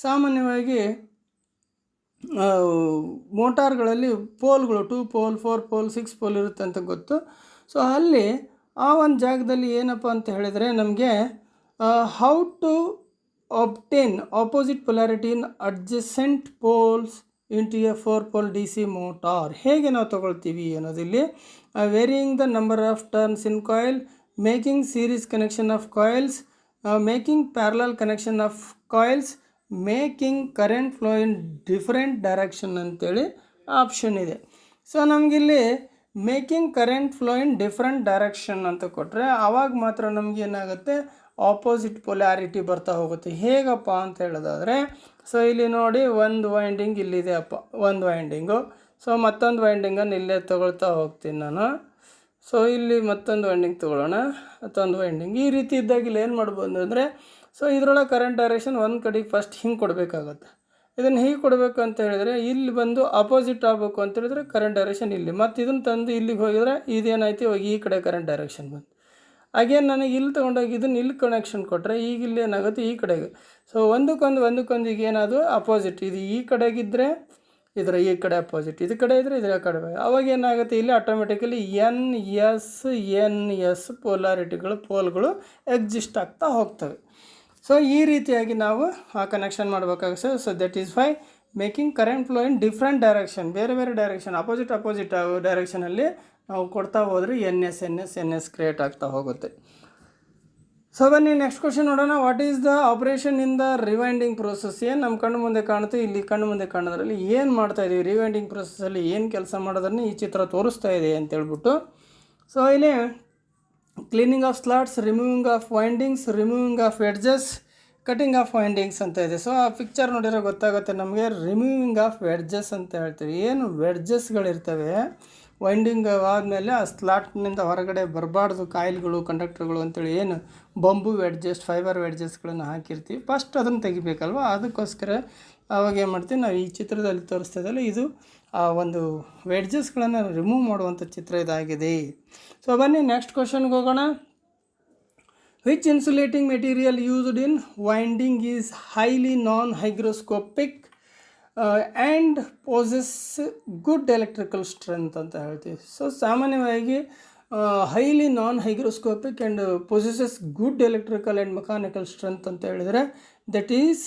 ಸಾಮಾನ್ಯವಾಗಿ ಮೋಟಾರ್ಗಳಲ್ಲಿ ಪೋಲ್ಗಳು 2 ಪೋಲ್ 4 ಪೋಲ್ 6 ಪೋಲ್ ಇರುತ್ತೆ ಅಂತ ಗೊತ್ತು. ಸೊ ಅಲ್ಲಿ ಆ ಒಂದು ಜಾಗದಲ್ಲಿ ಏನಪ್ಪ ಅಂತ ಹೇಳಿದರೆ ನಮಗೆ how to obtain opposite polarity in adjacent poles into a 4 pole DC motor ಹೇಗೆ ನಾವು ತೊಗೊಳ್ತೀವಿ ಅನ್ನೋದಿಲ್ಲಿ. Varying the number of turns in coil, making series connection of coils, making parallel connection of coils, making current flow in different direction ಅಂತೇಳಿ option ಇದೆ. So ನಮಗಿಲ್ಲಿ making current flow in different direction ಅಂತ ಕೊಟ್ಟರೆ ಆವಾಗ ಮಾತ್ರ ನಮ್ಗೆ ಏನಾಗುತ್ತೆ, opposite polarity ಬರ್ತಾ ಹೋಗುತ್ತೆ. ಹೇಗಪ್ಪ ಅಂತ ಹೇಳೋದಾದರೆ, ಸೊ ಇಲ್ಲಿ ನೋಡಿ ಒಂದು ವೈಂಡಿಂಗ್ ಇಲ್ಲಿದೆ ಅಪ್ಪ, ಒಂದು ವೈಂಡಿಂಗು. ಸೊ ಮತ್ತೊಂದು ವೈಂಡಿಂಗನ್ನು ಇಲ್ಲೇ ತೊಗೊಳ್ತಾ ಹೋಗ್ತೀನಿ ನಾನು. ಸೊ ಇಲ್ಲಿ ಮತ್ತೊಂದು ವೈಂಡಿಂಗ್ ತೊಗೊಳ್ಳೋಣ, ಮತ್ತೊಂದು ವೈಂಡಿಂಗ್. ಈ ರೀತಿ ಇದ್ದಾಗ ಇಲ್ಲಿ ಏನು ಮಾಡ್ಬೋದು ಅಂದರೆ, ಸೊ ಇದರೊಳಗೆ ಕರೆಂಟ್ ಡೈರೆಕ್ಷನ್ ಒಂದು ಕಡೆಗೆ ಫಸ್ಟ್ ಹಿಂಗೆ ಕೊಡಬೇಕಾಗತ್ತೆ. ಇದನ್ನು ಹೀಗೆ ಕೊಡಬೇಕು ಅಂತ ಹೇಳಿದರೆ ಇಲ್ಲಿ ಬಂದು ಅಪೋಸಿಟ್ ಆಗಬೇಕು ಅಂತ ಹೇಳಿದ್ರೆ ಕರೆಂಟ್ ಡೈರೆಕ್ಷನ್ ಇಲ್ಲಿ, ಮತ್ತು ಇದನ್ನು ತಂದು ಇಲ್ಲಿಗೆ ಹೋಗಿದ್ರೆ ಇದೇನಾಯ್ತು, ಇವಾಗ ಈ ಕಡೆ ಕರೆಂಟ್ ಡೈರೆಕ್ಷನ್ ಬಂತು. ಅಗೇನ್ ನನಗೆ ಇಲ್ಲಿ ತೊಗೊಂಡೋಗಿ ಇದನ್ನು ಇಲ್ಲಿ ಕನೆಕ್ಷನ್ ಕೊಟ್ಟರೆ ಈಗ ಇಲ್ಲಿ ಏನಾಗುತ್ತೆ ಈ ಕಡೆಗೆ. ಸೊ ಒಂದಕ್ಕೊಂದು ಈಗ ಏನದು ಅಪೋಸಿಟ್, ಇದು ಈ ಕಡೆಗಿದ್ದರೆ ಇದರ ಈ ಕಡೆ ಅಪೋಸಿಟ್, ಇದು ಕಡೆ ಇದ್ದರೆ ಇದರ ಕಡೆ. ಅವಾಗ ಏನಾಗುತ್ತೆ, ಇಲ್ಲಿ ಆಟೋಮೆಟಿಕಲಿ ಎನ್ ಎಸ್ ಪೋಲ್ಗಳು ಎಕ್ಸಿಸ್ಟ್ ಆಗ್ತಾ ಹೋಗ್ತವೆ. ಸೊ ಈ ರೀತಿಯಾಗಿ ನಾವು ಆ ಕನೆಕ್ಷನ್ ಮಾಡಬೇಕಾಗುತ್ತೆ. So that is why making current flow in different direction, ಬೇರೆ ಬೇರೆ ಡೈರೆಕ್ಷನ್, ಅಪೋಸಿಟ್ ಡೈರೆಕ್ಷನಲ್ಲಿ ನಾವು ಕೊಡ್ತಾ ಹೋದರೆ ಎನ್ ಎಸ್ ಕ್ರಿಯೇಟ್ ಆಗ್ತಾ ಹೋಗುತ್ತೆ. ಸೊ ಬನ್ನಿ ನೆಕ್ಸ್ಟ್ ಕ್ವಶನ್ ನೋಡೋಣ. What is the operation in the rewinding process? ಏನು ನಮ್ಮ ಕಣ್ಣು ಮುಂದೆ ಕಾಣುತ್ತೆ, ಇಲ್ಲಿ ಕಣ್ಣು ಮುಂದೆ ಕಾಣೋದ್ರಲ್ಲಿ ಏನು ಮಾಡ್ತಾ ಇದ್ದೀವಿ, ರಿವೈಂಡಿಂಗ್ ಪ್ರೋಸೆಸ್ಸಲ್ಲಿ ಏನು ಕೆಲಸ ಮಾಡೋದನ್ನು ಈ ಚಿತ್ರ ತೋರಿಸ್ತಾ ಇದೆ ಅಂತೇಳ್ಬಿಟ್ಟು. ಸೊ ಇಲ್ಲಿ cleaning of slots, removing of windings, removing of edges, cutting of windings ಅಂತ ಇದೆ. ಸೊ ಆ ಪಿಕ್ಚರ್ ನೋಡಿರೋ ಗೊತ್ತಾಗುತ್ತೆ ನಮಗೆ. ರಿಮೂವಿಂಗ್ ಆಫ್ ವೆಡ್ಜಸ್ ಅಂತ ಹೇಳ್ತೀವಿ. ಏನು ವೆಡ್ಜಸ್ಗಳಿರ್ತವೆ ವೈಂಡಿಂಗ್ ಆದಮೇಲೆ ಆ ಸ್ಲಾಟ್ನಿಂದ ಹೊರಗಡೆ ಬರಬಾರ್ದು ಕಾಯಿಲ್ಗಳು, ಕಂಡಕ್ಟರ್ಗಳು ಅಂತೇಳಿ ಏನು ಬಂಬು ವೆಡ್ಜಸ್, ಫೈಬರ್ ವೆಡ್ಜಸ್ಗಳನ್ನು ಹಾಕಿರ್ತೀವಿ, ಫಸ್ಟ್ ಅದನ್ನು ತೆಗಿಬೇಕಲ್ವ. ಅದಕ್ಕೋಸ್ಕರ ಆವಾಗ ಏನು ಮಾಡ್ತೀವಿ ನಾವು, ಈ ಚಿತ್ರದಲ್ಲಿ ತೋರಿಸ್ತಾ ಇದ್ದಲ್ಲ, ಇದು ಆ ಒಂದು ವೆಡ್ಜಸ್ಗಳನ್ನು ರಿಮೂವ್ ಮಾಡುವಂಥ ಚಿತ್ರ ಇದಾಗಿದೆ. ಸೊ ಬನ್ನಿ ನೆಕ್ಸ್ಟ್ ಕ್ವಶನ್ಗೆ ಹೋಗೋಣ. Which insulating material used in winding is highly non hygroscopic and possess good electrical strength ಅಂತ ಹೇಳ್ತೀವಿ. ಸೊ ಸಾಮಾನ್ಯವಾಗಿ highly non hygroscopic and possesses good electrical and mechanical strength ಅಂತ ಹೇಳಿದರೆ that is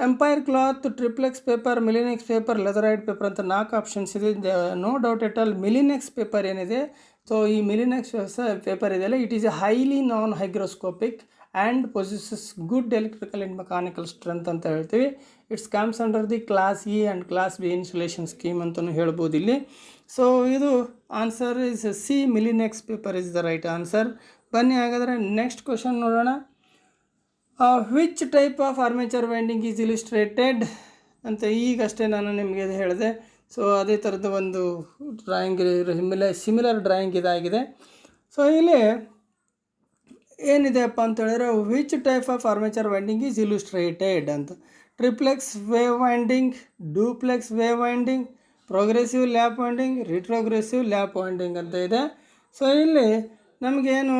empire cloth, triplex paper, Melinex paper, leatheroid paper ಅಂತ 4 options ಇದೆ. No doubt at all Melinex paper ಏನಿದೆ, so ಈ Melinex paper ಇದೆಯಲ್ಲ, it is a highly non hygroscopic and possesses good electrical and mechanical strength ಅಂತ ಹೇಳ್ತೀವಿ. It's comes under the class E and class B insulation scheme ಅಂತಲೂ ಹೇಳ್ಬೋದು ಇಲ್ಲಿ. So ಇದು answer is C, Melinex paper is the right answer. ಬನ್ನಿ ಹಾಗಾದರೆ next question ನೋಡೋಣ. Which type of armature winding is illustrated ಅಂತ ಈಗಷ್ಟೇ ನಾನು ನಿಮಗೆ ಹೇಳಿದೆ. ಸೊ ಅದೇ ಥರದ ಒಂದು ಡ್ರಾಯಿಂಗ್, ಸಿಮಿಲರ್ ಡ್ರಾಯಿಂಗ್ ಇದಾಗಿದೆ. ಸೊ ಇಲ್ಲಿ ಏನಿದೆಯಪ್ಪ ಅಂತ ಹೇಳಿದ್ರೆ, which type of armature winding is illustrated ಅಂತ. Triplex wave winding, duplex wave winding, progressive lap winding, retrogressive lap winding ಅಂತ ಇದೆ. ಸೊ ಇಲ್ಲಿ ನಮಗೇನು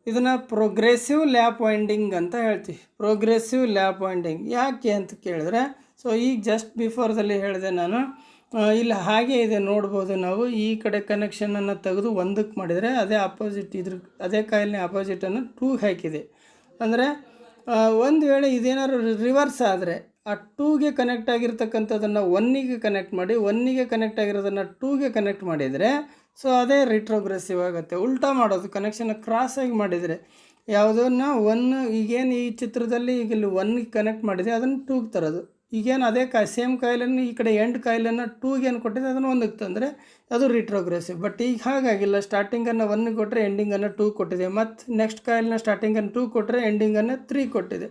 ಇದನ್ನು ಪ್ರೋಗ್ರೆಸಿವ್ ಲ್ಯಾಪ್ ವೈಂಡಿಂಗ್ ಅಂತ ಹೇಳ್ತೀವಿ. ಪ್ರೋಗ್ರೆಸಿವ್ ಲ್ಯಾಪ್ ವೈಂಡಿಂಗ್ ಯಾಕೆ ಅಂತ ಕೇಳಿದ್ರೆ, ಸೊ ಈಗ ಜಸ್ಟ್ ಬಿಫೋರ್ದಲ್ಲಿ ಹೇಳಿದೆ ನಾನು, ಇಲ್ಲಿ ಹಾಗೆ ಇದೆ ನೋಡ್ಬೋದು ನಾವು. ಈ ಕಡೆ ಕನೆಕ್ಷನನ್ನು ತೆಗೆದು ಒಂದಕ್ಕೆ ಮಾಡಿದರೆ ಅದೇ ಅಪೋಸಿಟ್, ಅದೇ ಕಾಯಿಲ್ನ ಅಪೋಸಿಟನ್ನು 2 ಹಾಕಿದೆ. ಅಂದರೆ ಒಂದು ವೇಳೆ ಇದೇನಾದ್ರು ರಿವರ್ಸ್ ಆದರೆ ಆ 2ಗೆ ಕನೆಕ್ಟ್ ಆಗಿರ್ತಕ್ಕಂಥದ್ದನ್ನು 1ಗೆ ಕನೆಕ್ಟ್ ಮಾಡಿ, 1ಗೆ ಕನೆಕ್ಟ್ ಆಗಿರೋದನ್ನು 2ಗೆ ಕನೆಕ್ಟ್ ಮಾಡಿದರೆ ಸೊ ಅದೇ ರಿಟ್ರೋಗ್ರೆಸಿವ್ ಆಗುತ್ತೆ. ಉಲ್ಟಾ ಮಾಡೋದು, ಕನೆಕ್ಷನ್ ಕ್ರಾಸಾಗಿ ಮಾಡಿದರೆ ಯಾವುದನ್ನು 1, ಈಗೇನು ಈ ಚಿತ್ರದಲ್ಲಿ ಈಗ ಇಲ್ಲಿ 1ಗೆ ಕನೆಕ್ಟ್ ಮಾಡಿದೆ ಅದನ್ನು 2ಗೆ ತರೋದು. ಈಗೇನು ಅದೇ ಸೇಮ್ ಕಾಯಿಲನ್ನು ಈ ಕಡೆ ಎಂಡ್ ಕಾಯಿಲನ್ನು 2ಗೆ ಏನು ಕೊಟ್ಟಿದೆ ಅದನ್ನು 1ಗೆ ತಂದರೆ ಅದು ರಿಟ್ರೋಗ್ರೆಸಿವ್. ಬಟ್ ಈಗ ಹಾಗಾಗಿಲ್ಲ, ಸ್ಟಾರ್ಟಿಂಗನ್ನು 1 ಕೊಟ್ಟರೆ ಎಂಡಿಂಗನ್ನು 2 ಕೊಟ್ಟಿದೆ, ಮತ್ತು ನೆಕ್ಸ್ಟ್ ಕಾಯಿಲ್ನ ಸ್ಟಾರ್ಟಿಂಗನ್ನು 2 ಕೊಟ್ಟರೆ ಎಂಡಿಂಗನ್ನು 3 ಕೊಟ್ಟಿದೆ.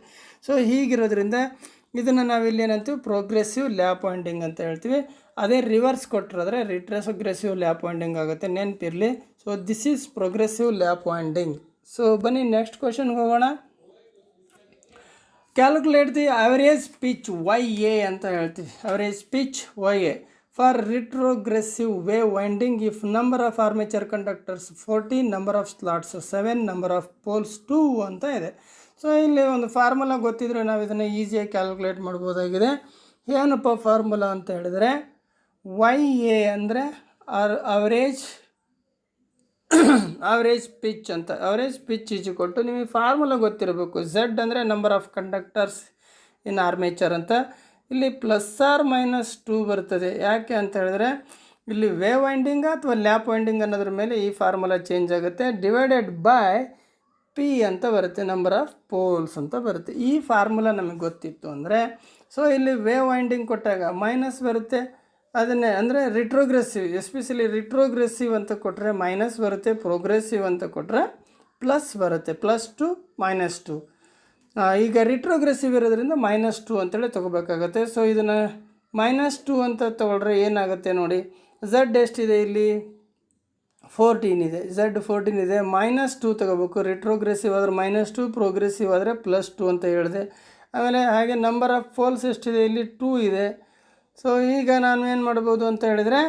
ಸೊ ಹೀಗಿರೋದ್ರಿಂದ ಇದನ್ನು ನಾವಿಲ್ಲಿ ಏನಂತೀವಿ, ಪ್ರೋಗ್ರೆಸಿವ್ ಲ್ಯಾಪ್ ವೈಂಡಿಂಗ್ ಅಂತ ಹೇಳ್ತೀವಿ. ಅದೇ ರಿವರ್ಸ್ ಕೊಟ್ಟಿರೋದ್ರೆ ರಿಟ್ರೋಗ್ರೆಸಿವ್ ಲ್ಯಾಪ್ ವೈಂಡಿಂಗ್ ಆಗುತ್ತೆ, ನೆನಪಿರಲಿ. So this is progressive lap winding. So ಬನ್ನಿ ನೆಕ್ಸ್ಟ್ ಕ್ವಶನ್ಗೆ ಹೋಗೋಣ. Calculate the average pitch YA ಅಂತ ಹೇಳ್ತೀವಿ. Average pitch YA for retrogressive wave winding if number of armature conductors 14, number of slots 7, number of poles 2 ಅಂತ ಇದೆ. So ಇಲ್ಲಿ ಒಂದು formula ಗೊತ್ತಿದ್ರೆ ನಾವು ಇದನ್ನು ಈಸಿಯಾಗಿ ಕ್ಯಾಲ್ಕುಲೇಟ್ ಮಾಡ್ಬೋದಾಗಿದೆ. ಏನಪ್ಪ ಫಾರ್ಮುಲಾ ಅಂತ ಹೇಳಿದರೆ, YA ಅಂದರೆ ಅವರೇಜ್ ಪಿಚ್ ಅಂತ. ಅವರೇಜ್ ಪಿಚ್ ಈಜು ಕೊಟ್ಟು ನಿಮಗೆ ಫಾರ್ಮುಲಾ ಗೊತ್ತಿರಬೇಕು. Z ಅಂದರೆ number of conductors in armature ಅಂತ. ಇಲ್ಲಿ +or-2 ಬರ್ತದೆ. ಯಾಕೆ ಅಂತ ಹೇಳಿದ್ರೆ ಇಲ್ಲಿ ವೇವ್ ವೈಂಡಿಂಗ್ ಅಥವಾ ಲ್ಯಾಪ್ ವೈಂಡಿಂಗ್ ಅನ್ನೋದ್ರ ಮೇಲೆ ಈ ಫಾರ್ಮುಲಾ ಚೇಂಜ್ ಆಗುತ್ತೆ. ಡಿವೈಡೆಡ್ ಬೈ P ಅಂತ ಬರುತ್ತೆ, ನಂಬರ್ ಆಫ್ ಪೋಲ್ಸ್ ಅಂತ ಬರುತ್ತೆ. ಈ ಫಾರ್ಮುಲಾ ನಮಗೆ ಗೊತ್ತಿತ್ತು ಅಂದರೆ, ಸೊ ಇಲ್ಲಿ ವೇವ್ ವೈಂಡಿಂಗ್ ಕೊಟ್ಟಾಗ ಮೈನಸ್ ಬರುತ್ತೆ. ಅದನ್ನೇ ಅಂದರೆ ರಿಟ್ರೋಗ್ರೆಸಿವ್, ಎಸ್ಪೆಷಲಿ ರಿಟ್ರೋಗ್ರೆಸಿವ್ ಅಂತ ಕೊಟ್ಟರೆ ಮೈನಸ್ ಬರುತ್ತೆ, ಪ್ರೋಗ್ರೆಸಿವ್ ಅಂತ ಕೊಟ್ಟರೆ ಪ್ಲಸ್ ಬರುತ್ತೆ. +2 -2. ಈಗ ರಿಟ್ರೋಗ್ರೆಸಿವ್ ಇರೋದ್ರಿಂದ -2 ಅಂತೇಳಿ ತೊಗೋಬೇಕಾಗತ್ತೆ. ಸೊ ಇದನ್ನು -2 ಅಂತ ತೊಗೊಳ್ರೆ ಏನಾಗುತ್ತೆ ನೋಡಿ, Z ಎಷ್ಟಿದೆ ಇಲ್ಲಿ 14 ಇದೆ, Z 14 ಇದೆ, -2 ತೊಗೋಬೇಕು. ರಿಟ್ರೋಗ್ರೆಸಿವ್ ಆದರೆ -2, ಪ್ರೋಗ್ರೆಸಿವ್ ಆದರೆ +2 ಅಂತ ಹೇಳಿದೆ. ಆಮೇಲೆ ಹಾಗೆ ನಂಬರ್ ಆಫ್ ಪೋಲ್ಸ್ ಎಷ್ಟಿದೆ ಇಲ್ಲಿ 2 ಇದೆ. ಸೊ ಈಗ ನಾನು ಏನು ಮಾಡ್ಬೋದು ಅಂತ ಹೇಳಿದರೆ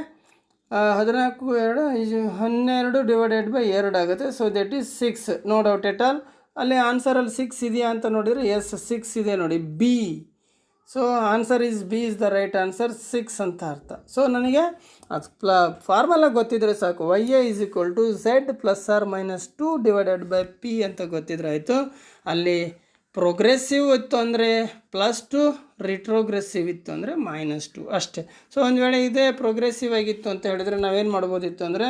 14 12 ಡಿವೈಡೆಡ್ ಬೈ 2 ಆಗುತ್ತೆ. So that is 6. No doubt at all. ಅಲ್ಲಿ ಆನ್ಸರಲ್ಲಿ 6 ಇದೆಯಾ ಅಂತ ನೋಡಿದರೆ ಎಸ್ 6 ಇದೆ ನೋಡಿ, B. So answer is B is the right answer, 6 ಅಂತ ಅರ್ಥ. ಸೊ ನನಗೆ ಅದು ಫಾರ್ಮುಲಾ ಗೊತ್ತಿದ್ರೆ ಸಾಕು, Y A is equal to Z plus R minus 2 divided by P ಅಂತ ಗೊತ್ತಿದ್ರೆ ಆಯಿತು. ಅಲ್ಲಿ ಪ್ರೋಗ್ರೆಸಿವ್ ಇತ್ತು ಅಂದರೆ +2, ರಿಟ್ರೋಗ್ರೆಸಿವ್ ಇತ್ತು ಅಂದರೆ -2 ಅಷ್ಟೇ. ಸೊ ಒಂದು ವೇಳೆ ಇದೇ ಪ್ರೋಗ್ರೆಸಿವ್ ಆಗಿತ್ತು ಅಂತ ಹೇಳಿದರೆ ನಾವೇನು ಮಾಡ್ಬೋದಿತ್ತು ಅಂದರೆ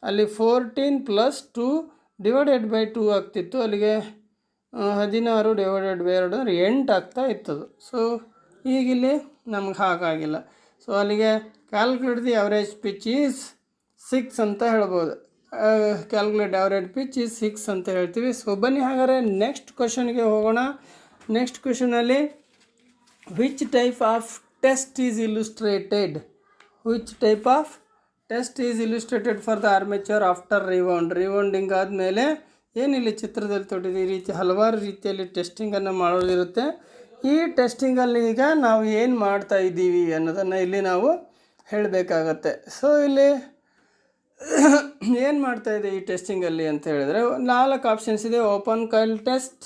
ಅಲ್ಲಿ 14 + 2 ಡಿವೈಡೆಡ್ ಬೈ 2 ಆಗ್ತಿತ್ತು. ಅಲ್ಲಿಗೆ 16 ಡಿವೈಡೆಡ್ ಬೈ 2 ಅಂದರೆ 8 ಆಗ್ತಾ ಇತ್ತದು. ಸೊ ಈಗಿಲ್ಲಿ ನಮ್ಗೆ ಹಾಗಾಗಿಲ್ಲ. ಸೊ ಅಲ್ಲಿಗೆ calculate the average pitch is 6 ಅಂತ ಹೇಳ್ಬೋದು. ಕ್ಯಾಲ್ಕುಲೇಟ್ ಅವರೇಜ್ ಪಿಚ್ ಈಸ್ 6 ಅಂತ ಹೇಳ್ತೀವಿ. ಸೊ ಬನ್ನಿ ಹಾಗಾದರೆ ನೆಕ್ಸ್ಟ್ ಕ್ವಶನ್ಗೆ ಹೋಗೋಣ. ನೆಕ್ಸ್ಟ್ ಕ್ವಶನಲ್ಲಿ which type of test is illustrated, which type of test is illustrated for the armature after rewinding ಆದಮೇಲೆ ಏನಿಲ್ಲಿ ಚಿತ್ರದಲ್ಲಿ ತೊಟ್ಟಿದೆ, ಈ ರೀತಿ ಹಲವಾರು ರೀತಿಯಲ್ಲಿ ಟೆಸ್ಟಿಂಗನ್ನು ಮಾಡೋದಿರುತ್ತೆ. ಈ ಟೆಸ್ಟಿಂಗಲ್ಲಿ ಈಗ ನಾವು ಏನು ಮಾಡ್ತಾ ಇದ್ದೀವಿ ಅನ್ನೋದನ್ನು ಇಲ್ಲಿ ನಾವು ಹೇಳಬೇಕಾಗತ್ತೆ. ಸೊ ಇಲ್ಲಿ ಏನು ಮಾಡ್ತಾಯಿದೆ ಈ ಟೆಸ್ಟಿಂಗಲ್ಲಿ ಅಂತ ಹೇಳಿದರೆ 4 ಆಪ್ಷನ್ಸ್ ಇದೆ. ಓಪನ್ ಕಾಯಿಲ್ ಟೆಸ್ಟ್,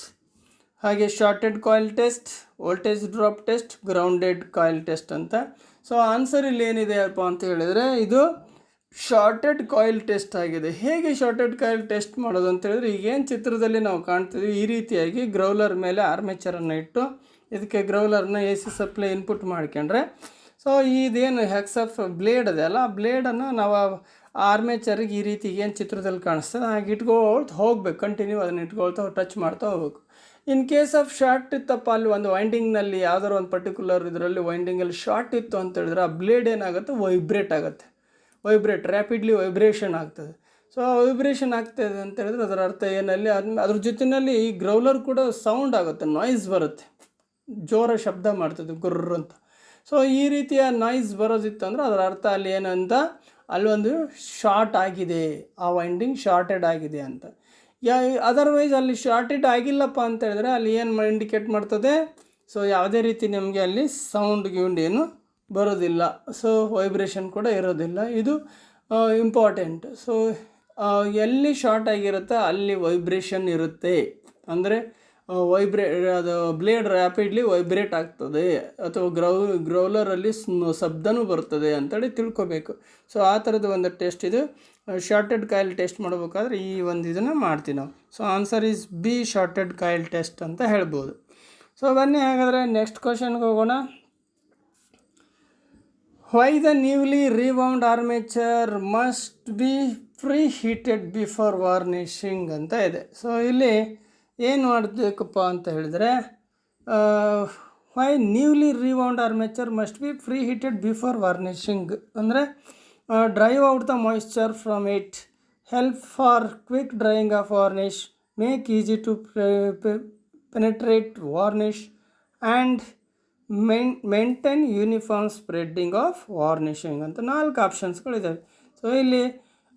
ಹಾಗೆ sorted coil test, voltage drop test, grounded coil test ಅಂತ. ಸೊ ಆನ್ಸರ್ ಇಲ್ಲಿ ಏನಿದೆ ಅಪ್ಪ ಅಂತ ಹೇಳಿದರೆ ಇದು ಶಾರ್ಟೆಡ್ ಕಾಯಿಲ್ ಟೆಸ್ಟ್ ಆಗಿದೆ. ಹೇಗೆ ಶಾರ್ಟೆಡ್ ಕಾಯಿಲ್ ಟೆಸ್ಟ್ ಮಾಡೋದು ಅಂತ ಹೇಳಿದ್ರೆ ಈಗೇನು ಚಿತ್ರದಲ್ಲಿ ನಾವು ಕಾಣ್ತೀವಿ ಈ ರೀತಿಯಾಗಿ ಗ್ರೌಲರ್ ಮೇಲೆ ಆರ್ಮೇಚರನ್ನು ಇಟ್ಟು ಇದಕ್ಕೆ ಗ್ರೌಲರ್ನ ಎ ಸಿ ಸಪ್ಲೈ ಇನ್ಪುಟ್ ಮಾಡ್ಕೊಂಡ್ರೆ, ಸೊ ಇದೇನು ಹೆಕ್ಸಫ್ ಬ್ಲೇಡ್ ಇದೆ ಅಲ್ಲ, ಆ ಬ್ಲೇಡನ್ನು ನಾವು ಆರ್ಮೇಚರಿಗೆ ಈ ರೀತಿ ಏನು ಚಿತ್ರದಲ್ಲಿ ಕಾಣಿಸ್ತದೆ ಹಾಗೆ ಇಟ್ಕೊಳ್ತಾ ಹೋಗ್ಬೇಕು, ಕಂಟಿನ್ಯೂ ಅದನ್ನು ಇಟ್ಕೊಳ್ತಾ ಟಚ್ ಮಾಡ್ತಾ ಹೋಗ್ಬೇಕು. ಇನ್ ಕೇಸ್ ಆಫ್ ಶಾರ್ಟ್ ಇತ್ತಪ್ಪ, ಅಲ್ಲಿ ಒಂದು ವೈಂಡಿಂಗ್ನಲ್ಲಿ ಯಾವ್ದಾರು ಒಂದು ಪರ್ಟಿಕ್ಯುಲರ್ ಇದರಲ್ಲಿ ವೈಂಡಿಂಗಲ್ಲಿ ಶಾರ್ಟ್ ಇತ್ತು ಅಂತ ಹೇಳಿದ್ರೆ ಆ ಬ್ಲೇಡ್ ಏನಾಗುತ್ತೆ, ವೈಬ್ರೇಟ್ ಆಗುತ್ತೆ. ರ್ಯಾಪಿಡ್ಲಿ ವೈಬ್ರೇಷನ್ ಆಗ್ತದೆ. ಸೊ ವೈಬ್ರೇಷನ್ ಆಗ್ತಾಯಿದೆ ಅಂತ ಹೇಳಿದ್ರೆ ಅದರ ಅರ್ಥ ಏನಲ್ಲಿ ಅದ್ರ ಜೊತೆಯಲ್ಲಿ ಈ ಗ್ರೌಲರ್ ಕೂಡ ಸೌಂಡ್ ಆಗುತ್ತೆ, ನಾಯ್ಸ್ ಬರುತ್ತೆ, ಜೋರ ಶಬ್ದ ಮಾಡ್ತದೆ ಗುರ್ರ್ ಅಂತ. ಸೊ ಈ ರೀತಿಯ ನಾಯ್ಸ್ ಬರೋದಿತ್ತು ಅಂದರೆ ಅದರ ಅರ್ಥ ಅಲ್ಲಿ ಏನಂತ, ಅಲ್ಲೊಂದು ಶಾರ್ಟ್ ಆಗಿದೆ, ಆ ವೈಂಡಿಂಗ್ ಶಾರ್ಟೆಡ್ ಆಗಿದೆ ಅಂತ. ಅದರ್ವೈಸ್ ಅಲ್ಲಿ ಶಾರ್ಟೆಡ್ ಆಗಿಲ್ಲಪ್ಪ ಅಂತ ಹೇಳಿದ್ರೆ ಅಲ್ಲಿ ಏನು ಇಂಡಿಕೇಟ್ ಮಾಡ್ತದೆ, ಸೊ ಯಾವುದೇ ರೀತಿ ನಿಮಗೆ ಅಲ್ಲಿ ಸೌಂಡ್ ಏನು ಬರೋದಿಲ್ಲ, ಸೊ ವೈಬ್ರೇಷನ್ ಕೂಡ ಇರೋದಿಲ್ಲ. ಇದು ಇಂಪಾರ್ಟೆಂಟ್. ಸೊ ಎಲ್ಲಿ ಶಾರ್ಟ್ ಆಗಿರುತ್ತೆ ಅಲ್ಲಿ ವೈಬ್ರೇಷನ್ ಇರುತ್ತೆ, ಅಂದರೆ ಅದು ಬ್ಲೇಡ್ ರ್ಯಾಪಿಡ್ಲಿ ವೈಬ್ರೇಟ್ ಆಗ್ತದೆ ಅಥವಾ ಗ್ರೌಲರಲ್ಲಿ ಶಬ್ದನೂ ಬರ್ತದೆ ಅಂತೇಳಿ ತಿಳ್ಕೊಬೇಕು. ಸೊ ಆ ಥರದ ಒಂದು ಟೆಸ್ಟ್ ಇದು. ಶಾರ್ಟೆಡ್ ಕಾಯಿಲ್ ಟೆಸ್ಟ್ ಮಾಡಬೇಕಾದ್ರೆ ಈ ಒಂದು ಇದನ್ನು ಮಾಡ್ತೀವಿ ನಾವು. So answer is B, shorted coil test ಅಂತ ಹೇಳ್ಬೋದು. ಸೊ ಬನ್ನಿ ಹಾಗಾದರೆ ನೆಕ್ಸ್ಟ್ ಕ್ವಶನ್ಗೆ ಹೋಗೋಣ. Why the newly rewound armature must be pre heated before varnishing ಅಂತ ಇದೆ. ಸೊ ಇಲ್ಲಿ ಏನು ಮಾಡಬೇಕಪ್ಪ ಅಂತ ಹೇಳಿದರೆ, why newly rewound armature must be pre heated before varnishing ಅಂದರೆ drive out the moisture from it, help for quick drying of varnish, make easy to penetrate varnish and maintain uniform spreading of ವಾರ್ನಿಷಿಂಗ್ ಅಂತ 4 ಆಪ್ಷನ್ಸ್ಗಳಿದ್ದಾವೆ. So ಇಲ್ಲಿ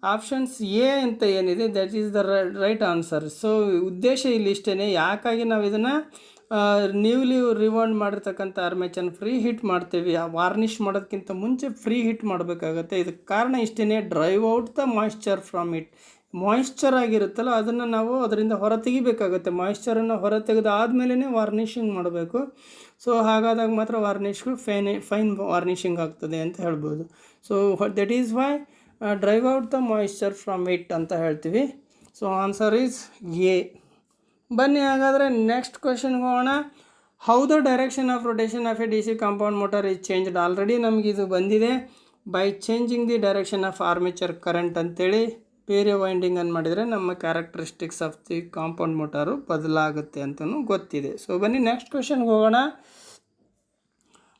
options A ಅಂತ ಏನಿದೆ that is the right answer. So ಉದ್ದೇಶ ಇಲ್ಲಿ ಇಷ್ಟೇ, ಯಾಕಾಗಿ ನಾವು ಇದನ್ನು ನ್ಯೂಲಿ ರಿವೌಂಡ್ ಮಾಡಿರ್ತಕ್ಕಂಥ ಆರ್ಮೇಚರ್ನ ಫ್ರೀ ಹೀಟ್ ಮಾಡ್ತೀವಿ, ಆ ವಾರ್ನಿಷ್ ಮಾಡೋದಕ್ಕಿಂತ ಮುಂಚೆ ಫ್ರೀ ಹೀಟ್ ಮಾಡಬೇಕಾಗತ್ತೆ. ಇದಕ್ಕೆ ಕಾರಣ ಇಷ್ಟೇ, drive out the moisture from it. Moisture ಆಗಿರುತ್ತಲ್ಲ ಅದನ್ನು ನಾವು ಅದರಿಂದ ಹೊರ ತೆಗಿಬೇಕಾಗತ್ತೆ. ಮಾಯಿಶ್ಚರನ್ನು ಹೊರ ತೆಗೆದಾದ್ಮೇಲೆ ವಾರ್ನಿಷಿಂಗ್ ಮಾಡಬೇಕು. ಸೊ ಹಾಗಾದಾಗ ಮಾತ್ರ ವಾರ್ನಿಷ್ಗಳು ಫೈನ್ ವಾರ್ನಿಷಿಂಗ್ ಆಗ್ತದೆ ಅಂತ ಹೇಳ್ಬೋದು. So that is why drive out the moisture from it ಅಂತ ಹೇಳ್ತೀವಿ. So answer is A. ಬನ್ನಿ ಹಾಗಾದರೆ ನೆಕ್ಸ್ಟ್ ಕ್ವೆಶನ್ಗೆ ಹೋಗೋಣ. How the direction of rotation of a D C compound motor is changed. Already ನಮಗೆ ಇದು ಬಂದಿದೆ. By changing the direction of armature current ಅಂತೇಳಿ ಬೇರೆ ವೈಂಡಿಂಗನ್ನು ಮಾಡಿದರೆ ನಮ್ಮ characteristics of the compound motor ಬದಲಾಗುತ್ತೆ ಅಂತಲೂ ಗೊತ್ತಿದೆ. ಸೊ ಬನ್ನಿ ನೆಕ್ಸ್ಟ್ ಕ್ವೆಶನ್ಗೆ ಹೋಗೋಣ.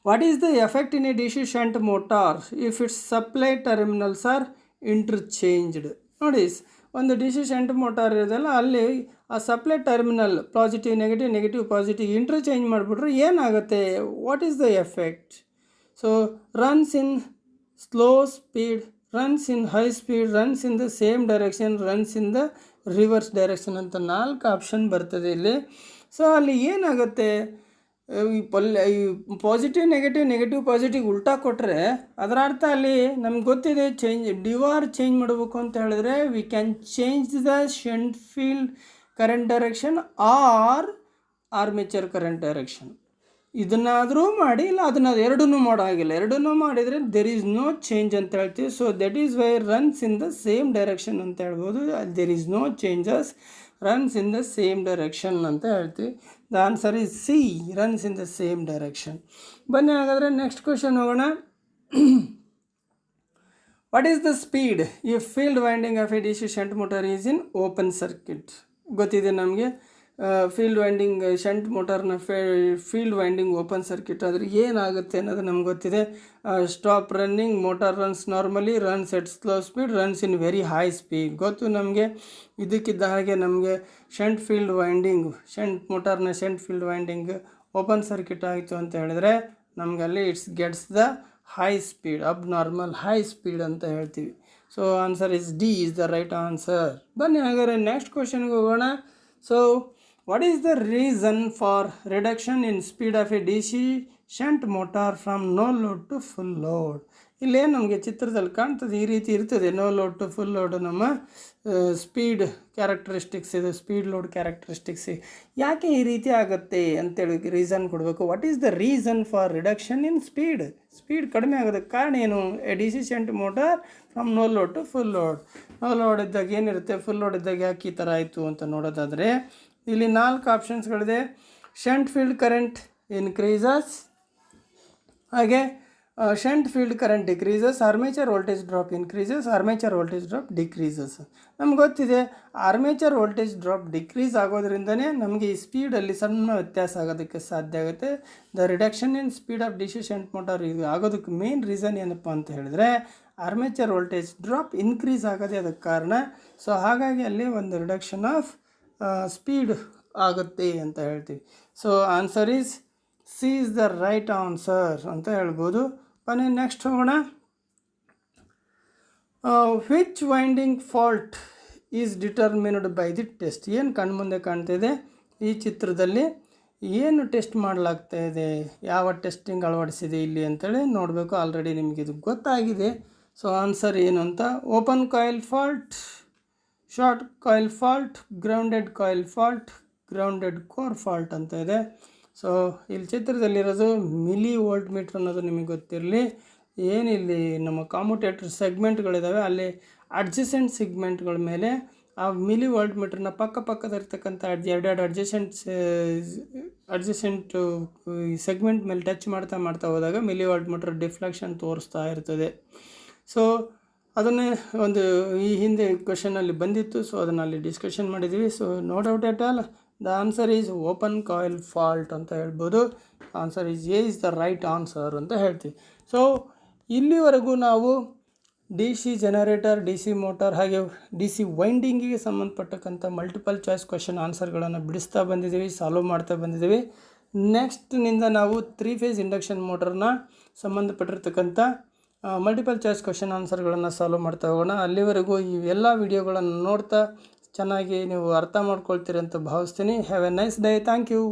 What is the effect in a D C shunt motor if its supply terminals are interchanged. ನೋಡಿ, ಒಂದು ಡಿ ಸಿ ಶಂಟ್ ಮೋಟಾರ್ ಇರೋದಲ್ಲ, ಅಲ್ಲಿ ಆ supply terminal positive negative negative positive interchange ಮಾಡಿಬಿಟ್ರೆ ಏನಾಗುತ್ತೆ, what is the effect? So runs in slow speed, runs in high speed, runs in the same direction, runs in the reverse direction ಅಂತ 4 option ಬರ್ತದೆ ಇಲ್ಲಿ. So ಅಲ್ಲಿ ಏನಾಗುತ್ತೆ, ಈ positive negative positive ಉಲ್ಟಾ ಕೊಟ್ಟರೆ ಅದರ ಅರ್ಥ ಅಲ್ಲಿ ನಮ್ಗೆ ಗೊತ್ತಿದೆ ಡಿವಾರ್ ಚೇಂಜ್ ಮಾಡಬೇಕು ಅಂತ ಹೇಳಿದ್ರೆ we can change the shunt field current direction or armature current direction. ಇದನ್ನಾದರೂ ಮಾಡಿ, ಇಲ್ಲ ಅದನ್ನ ಎರಡನ್ನೂ ಮಾಡೋ ಹಾಗಿಲ್ಲ. ಎರಡನ್ನೂ ಮಾಡಿದರೆ ದೆರ್ ಈಸ್ ನೋ ಚೇಂಜ್ ಅಂತ ಹೇಳ್ತೀವಿ. So that is why runs in the same direction ಅಂತ ಹೇಳ್ಬೋದು. There is no changes, runs in the same direction ಅಂತ ಹೇಳ್ತೀವಿ. The answer is C, runs in the same direction. ಬನ್ನಿ ಹಾಗಾದರೆ next question ಹೋಗೋಣ. What is the speed if field winding of a D C shunt motor is in open circuit? ಗೊತ್ತಿದೆ ನಮಗೆ, field winding shunt ಮೋಟರ್ನ field winding open circuit ಆದರೆ ಏನಾಗುತ್ತೆ ಅನ್ನೋದು ನಮ್ಗೆ ಗೊತ್ತಿದೆ. Stop running, motor runs normally, runs at slow speed, runs in very high speed. ಗೊತ್ತು ನಮಗೆ. ಇದಕ್ಕಿದ್ದ ಹಾಗೆ ನಮಗೆ ಶಂಟ್ ಮೋಟಾರ್ನ shunt field winding open circuit ಆಯಿತು ಅಂತ ಹೇಳಿದ್ರೆ ನಮಗೆ ಅಲ್ಲಿ it's gets the high speed, abnormal high speed ಅಂತ ಹೇಳ್ತೀವಿ. So answer is D is the right answer. ಬನ್ನಿ ಹಾಗಾದರೆ ನೆಕ್ಸ್ಟ್ ಕ್ವೆಶನ್ಗೆ ಹೋಗೋಣ. So what is the reason for reduction in speed of a DC shunt motor from no load to full load? ಇಲ್ಲೇನು ನಮಗೆ ಚಿತ್ರದಲ್ಲಿ ಕಾಣ್ತದೆ, ಈ ರೀತಿ ಇರ್ತದೆ. No load to full load ನಮ್ಮ ಸ್ಪೀಡ್ ಕ್ಯಾರೆಕ್ಟರಿಸ್ಟಿಕ್ಸ್, ಇದು ಸ್ಪೀಡ್ ಲೋಡ್ ಕ್ಯಾರೆಕ್ಟರಿಸ್ಟಿಕ್ಸ್. ಯಾಕೆ ಈ ರೀತಿ ಆಗುತ್ತೆ ಅಂತೇಳಿ ರೀಸನ್ ಕೊಡಬೇಕು. What is the reason for reduction in speed ಕಡಿಮೆ ಆಗೋದಕ್ಕೆ ಕಾರಣ ಏನು? A D C shunt motor from no load to full load. No load ಇದ್ದಾಗ ಏನಿರುತ್ತೆ, ಫುಲ್ ಲೋಡ್ ಇದ್ದಾಗ ಯಾಕೆ ಈ ಥರ ಆಯಿತು ಅಂತ ನೋಡೋದಾದರೆ ಇಲ್ಲಿ 4 ಆಪ್ಷನ್ಸ್ಗಳಿದೆ. ಶಂಟ್ ಫೀಲ್ಡ್ ಕರೆಂಟ್ ಇನ್ಕ್ರೀಸಸ್, ಹಾಗೆ shunt field current decreases, armature voltage drop increases, armature voltage drop decreases. ನಮ್ಗೆ ಗೊತ್ತಿದೆ ಆರ್ಮೇಚರ್ ವೋಲ್ಟೇಜ್ ಡ್ರಾಪ್ ಡಿಕ್ರೀಸ್ ಆಗೋದ್ರಿಂದನೇ ನಮಗೆ ಈ ಸ್ಪೀಡಲ್ಲಿ ಸಣ್ಣ ವ್ಯತ್ಯಾಸ ಆಗೋದಕ್ಕೆ ಸಾಧ್ಯ ಆಗುತ್ತೆ. The reduction in speed of D C shunt motor ಇದು ಆಗೋದಕ್ಕೆ ಮೇನ್ ರೀಸನ್ ಏನಪ್ಪ ಅಂತ ಹೇಳಿದ್ರೆ ಆರ್ಮೇಚರ್ ವೋಲ್ಟೇಜ್ ಡ್ರಾಪ್ ಇನ್ಕ್ರೀಸ್ ಆಗೋದೇ ಅದಕ್ಕೆ ಕಾರಣ. ಸೊ ಹಾಗಾಗಿ ಅಲ್ಲಿ ಒಂದು ರಿಡಕ್ಷನ್ ಆಫ್ ಸ್ಪೀಡ್ ಆಗುತ್ತೆ ಅಂತ ಹೇಳ್ತೀವಿ. So answer is C is the right answer ಅಂತ ಹೇಳ್ಬೋದು. ಬನ್ನಿ ನೆಕ್ಸ್ಟ್ ಹೋಗೋಣ. Which winding fault is determined by the test? ಏನು ಕಣ್ಮುಂದೆ ಕಾಣ್ತಿದೆ ಈ ಚಿತ್ರದಲ್ಲಿ, ಏನು ಟೆಸ್ಟ್ ಮಾಡಲಾಗ್ತಾ ಇದೆ, ಯಾವ ಟೆಸ್ಟಿಂಗ್ ಅಳವಡಿಸಿದೆ ಇಲ್ಲಿ ಅಂತೇಳಿ ನೋಡಬೇಕು. ಆಲ್ರೆಡಿ ನಿಮಗೆ ಇದು ಗೊತ್ತಾಗಿದೆ. ಸೊ ಆನ್ಸರ್ ಏನು ಅಂತ, open coil fault, short coil fault, grounded coil fault, grounded core fault ಅಂತ ಇದೆ. ಸೊ ಇಲ್ಲಿ ಚಿತ್ರದಲ್ಲಿರೋದು ಮಿಲಿ ವೋಲ್ಟ್ ಮೀಟ್ರ್ ಅನ್ನೋದು ನಿಮಗೆ ಗೊತ್ತಿರಲಿ. ಏನಿಲ್ಲಿ ನಮ್ಮ ಕಾಮ್ಯುಟೇಟರ್ ಸೆಗ್ಮೆಂಟ್ಗಳಿದ್ದಾವೆ, ಅಲ್ಲಿ ಅಡ್ಜಸೆಂಟ್ ಸೆಗ್ಮೆಂಟ್ಗಳ ಮೇಲೆ ಆ ಮಿಲಿ ವೋಲ್ಟ್ ಮೀಟ್ರನ್ನ ಪಕ್ಕದಲ್ಲಿರ್ತಕ್ಕಂಥ ಎರಡೆರಡು ಅಡ್ಜಸೆಂಟ್ ಸೆಗ್ಮೆಂಟ್ ಮೇಲೆ ಟಚ್ ಮಾಡ್ತಾ ಹೋದಾಗ ಮಿಲಿ ವೋಲ್ಟ್ ಮೀಟ್ರ್ ಡಿಫ್ಲೆಕ್ಷನ್ ತೋರಿಸ್ತಾ ಇರ್ತದೆ. ಸೊ ಅದನ್ನೇ ಒಂದು ಈ ಹಿಂದೆ ಕ್ವೆಶನಲ್ಲಿ ಬಂದಿತ್ತು. ಸೊ ಅದನ್ನು ಅಲ್ಲಿ ಡಿಸ್ಕಷನ್ ಮಾಡಿದ್ದೀವಿ. So no doubt at all the answer is open coil fault ಅಂತ ಹೇಳ್ಬೋದು. Answer is A is the right answer ಅಂತ ಹೇಳ್ತೀವಿ. ಸೊ ಇಲ್ಲಿವರೆಗೂ ನಾವು D C generator, D C motor ಹಾಗೆ ಡಿ ಸಿ ವೈಂಡಿಂಗಿಗೆ ಸಂಬಂಧಪಟ್ಟಕ್ಕಂಥ ಮಲ್ಟಿಪಲ್ ಚಾಯ್ಸ್ ಕ್ವೆಶನ್ ಆನ್ಸರ್ಗಳನ್ನು ಬಿಡಿಸ್ತಾ ಬಂದಿದ್ದೀವಿ, ಸಾಲ್ವ್ ಮಾಡ್ತಾ ಬಂದಿದ್ದೀವಿ. ನೆಕ್ಸ್ಟ್ನಿಂದ ನಾವು 3 ಫೇಸ್ ಇಂಡಕ್ಷನ್ ಮೋಟರ್ನ ಸಂಬಂಧಪಟ್ಟಿರ್ತಕ್ಕಂಥ ಮಲ್ಟಿಪಲ್ ಚಾಯ್ಸ್ ಕ್ವೆಶನ್ ಆನ್ಸರ್ಗಳನ್ನು ಸಾಲ್ವ್ ಮಾಡ್ತಾ ಹೋಗೋಣ. ಅಲ್ಲಿವರೆಗೂ ಈ ಎಲ್ಲ ವಿಡಿಯೋಗಳನ್ನು ನೋಡ್ತಾ ಚೆನ್ನಾಗಿ ನೀವು ಅರ್ಥ ಮಾಡ್ಕೊಳ್ತೀರಿ ಅಂತ ಭಾವಿಸ್ತೀನಿ. Have a nice day. Thank you.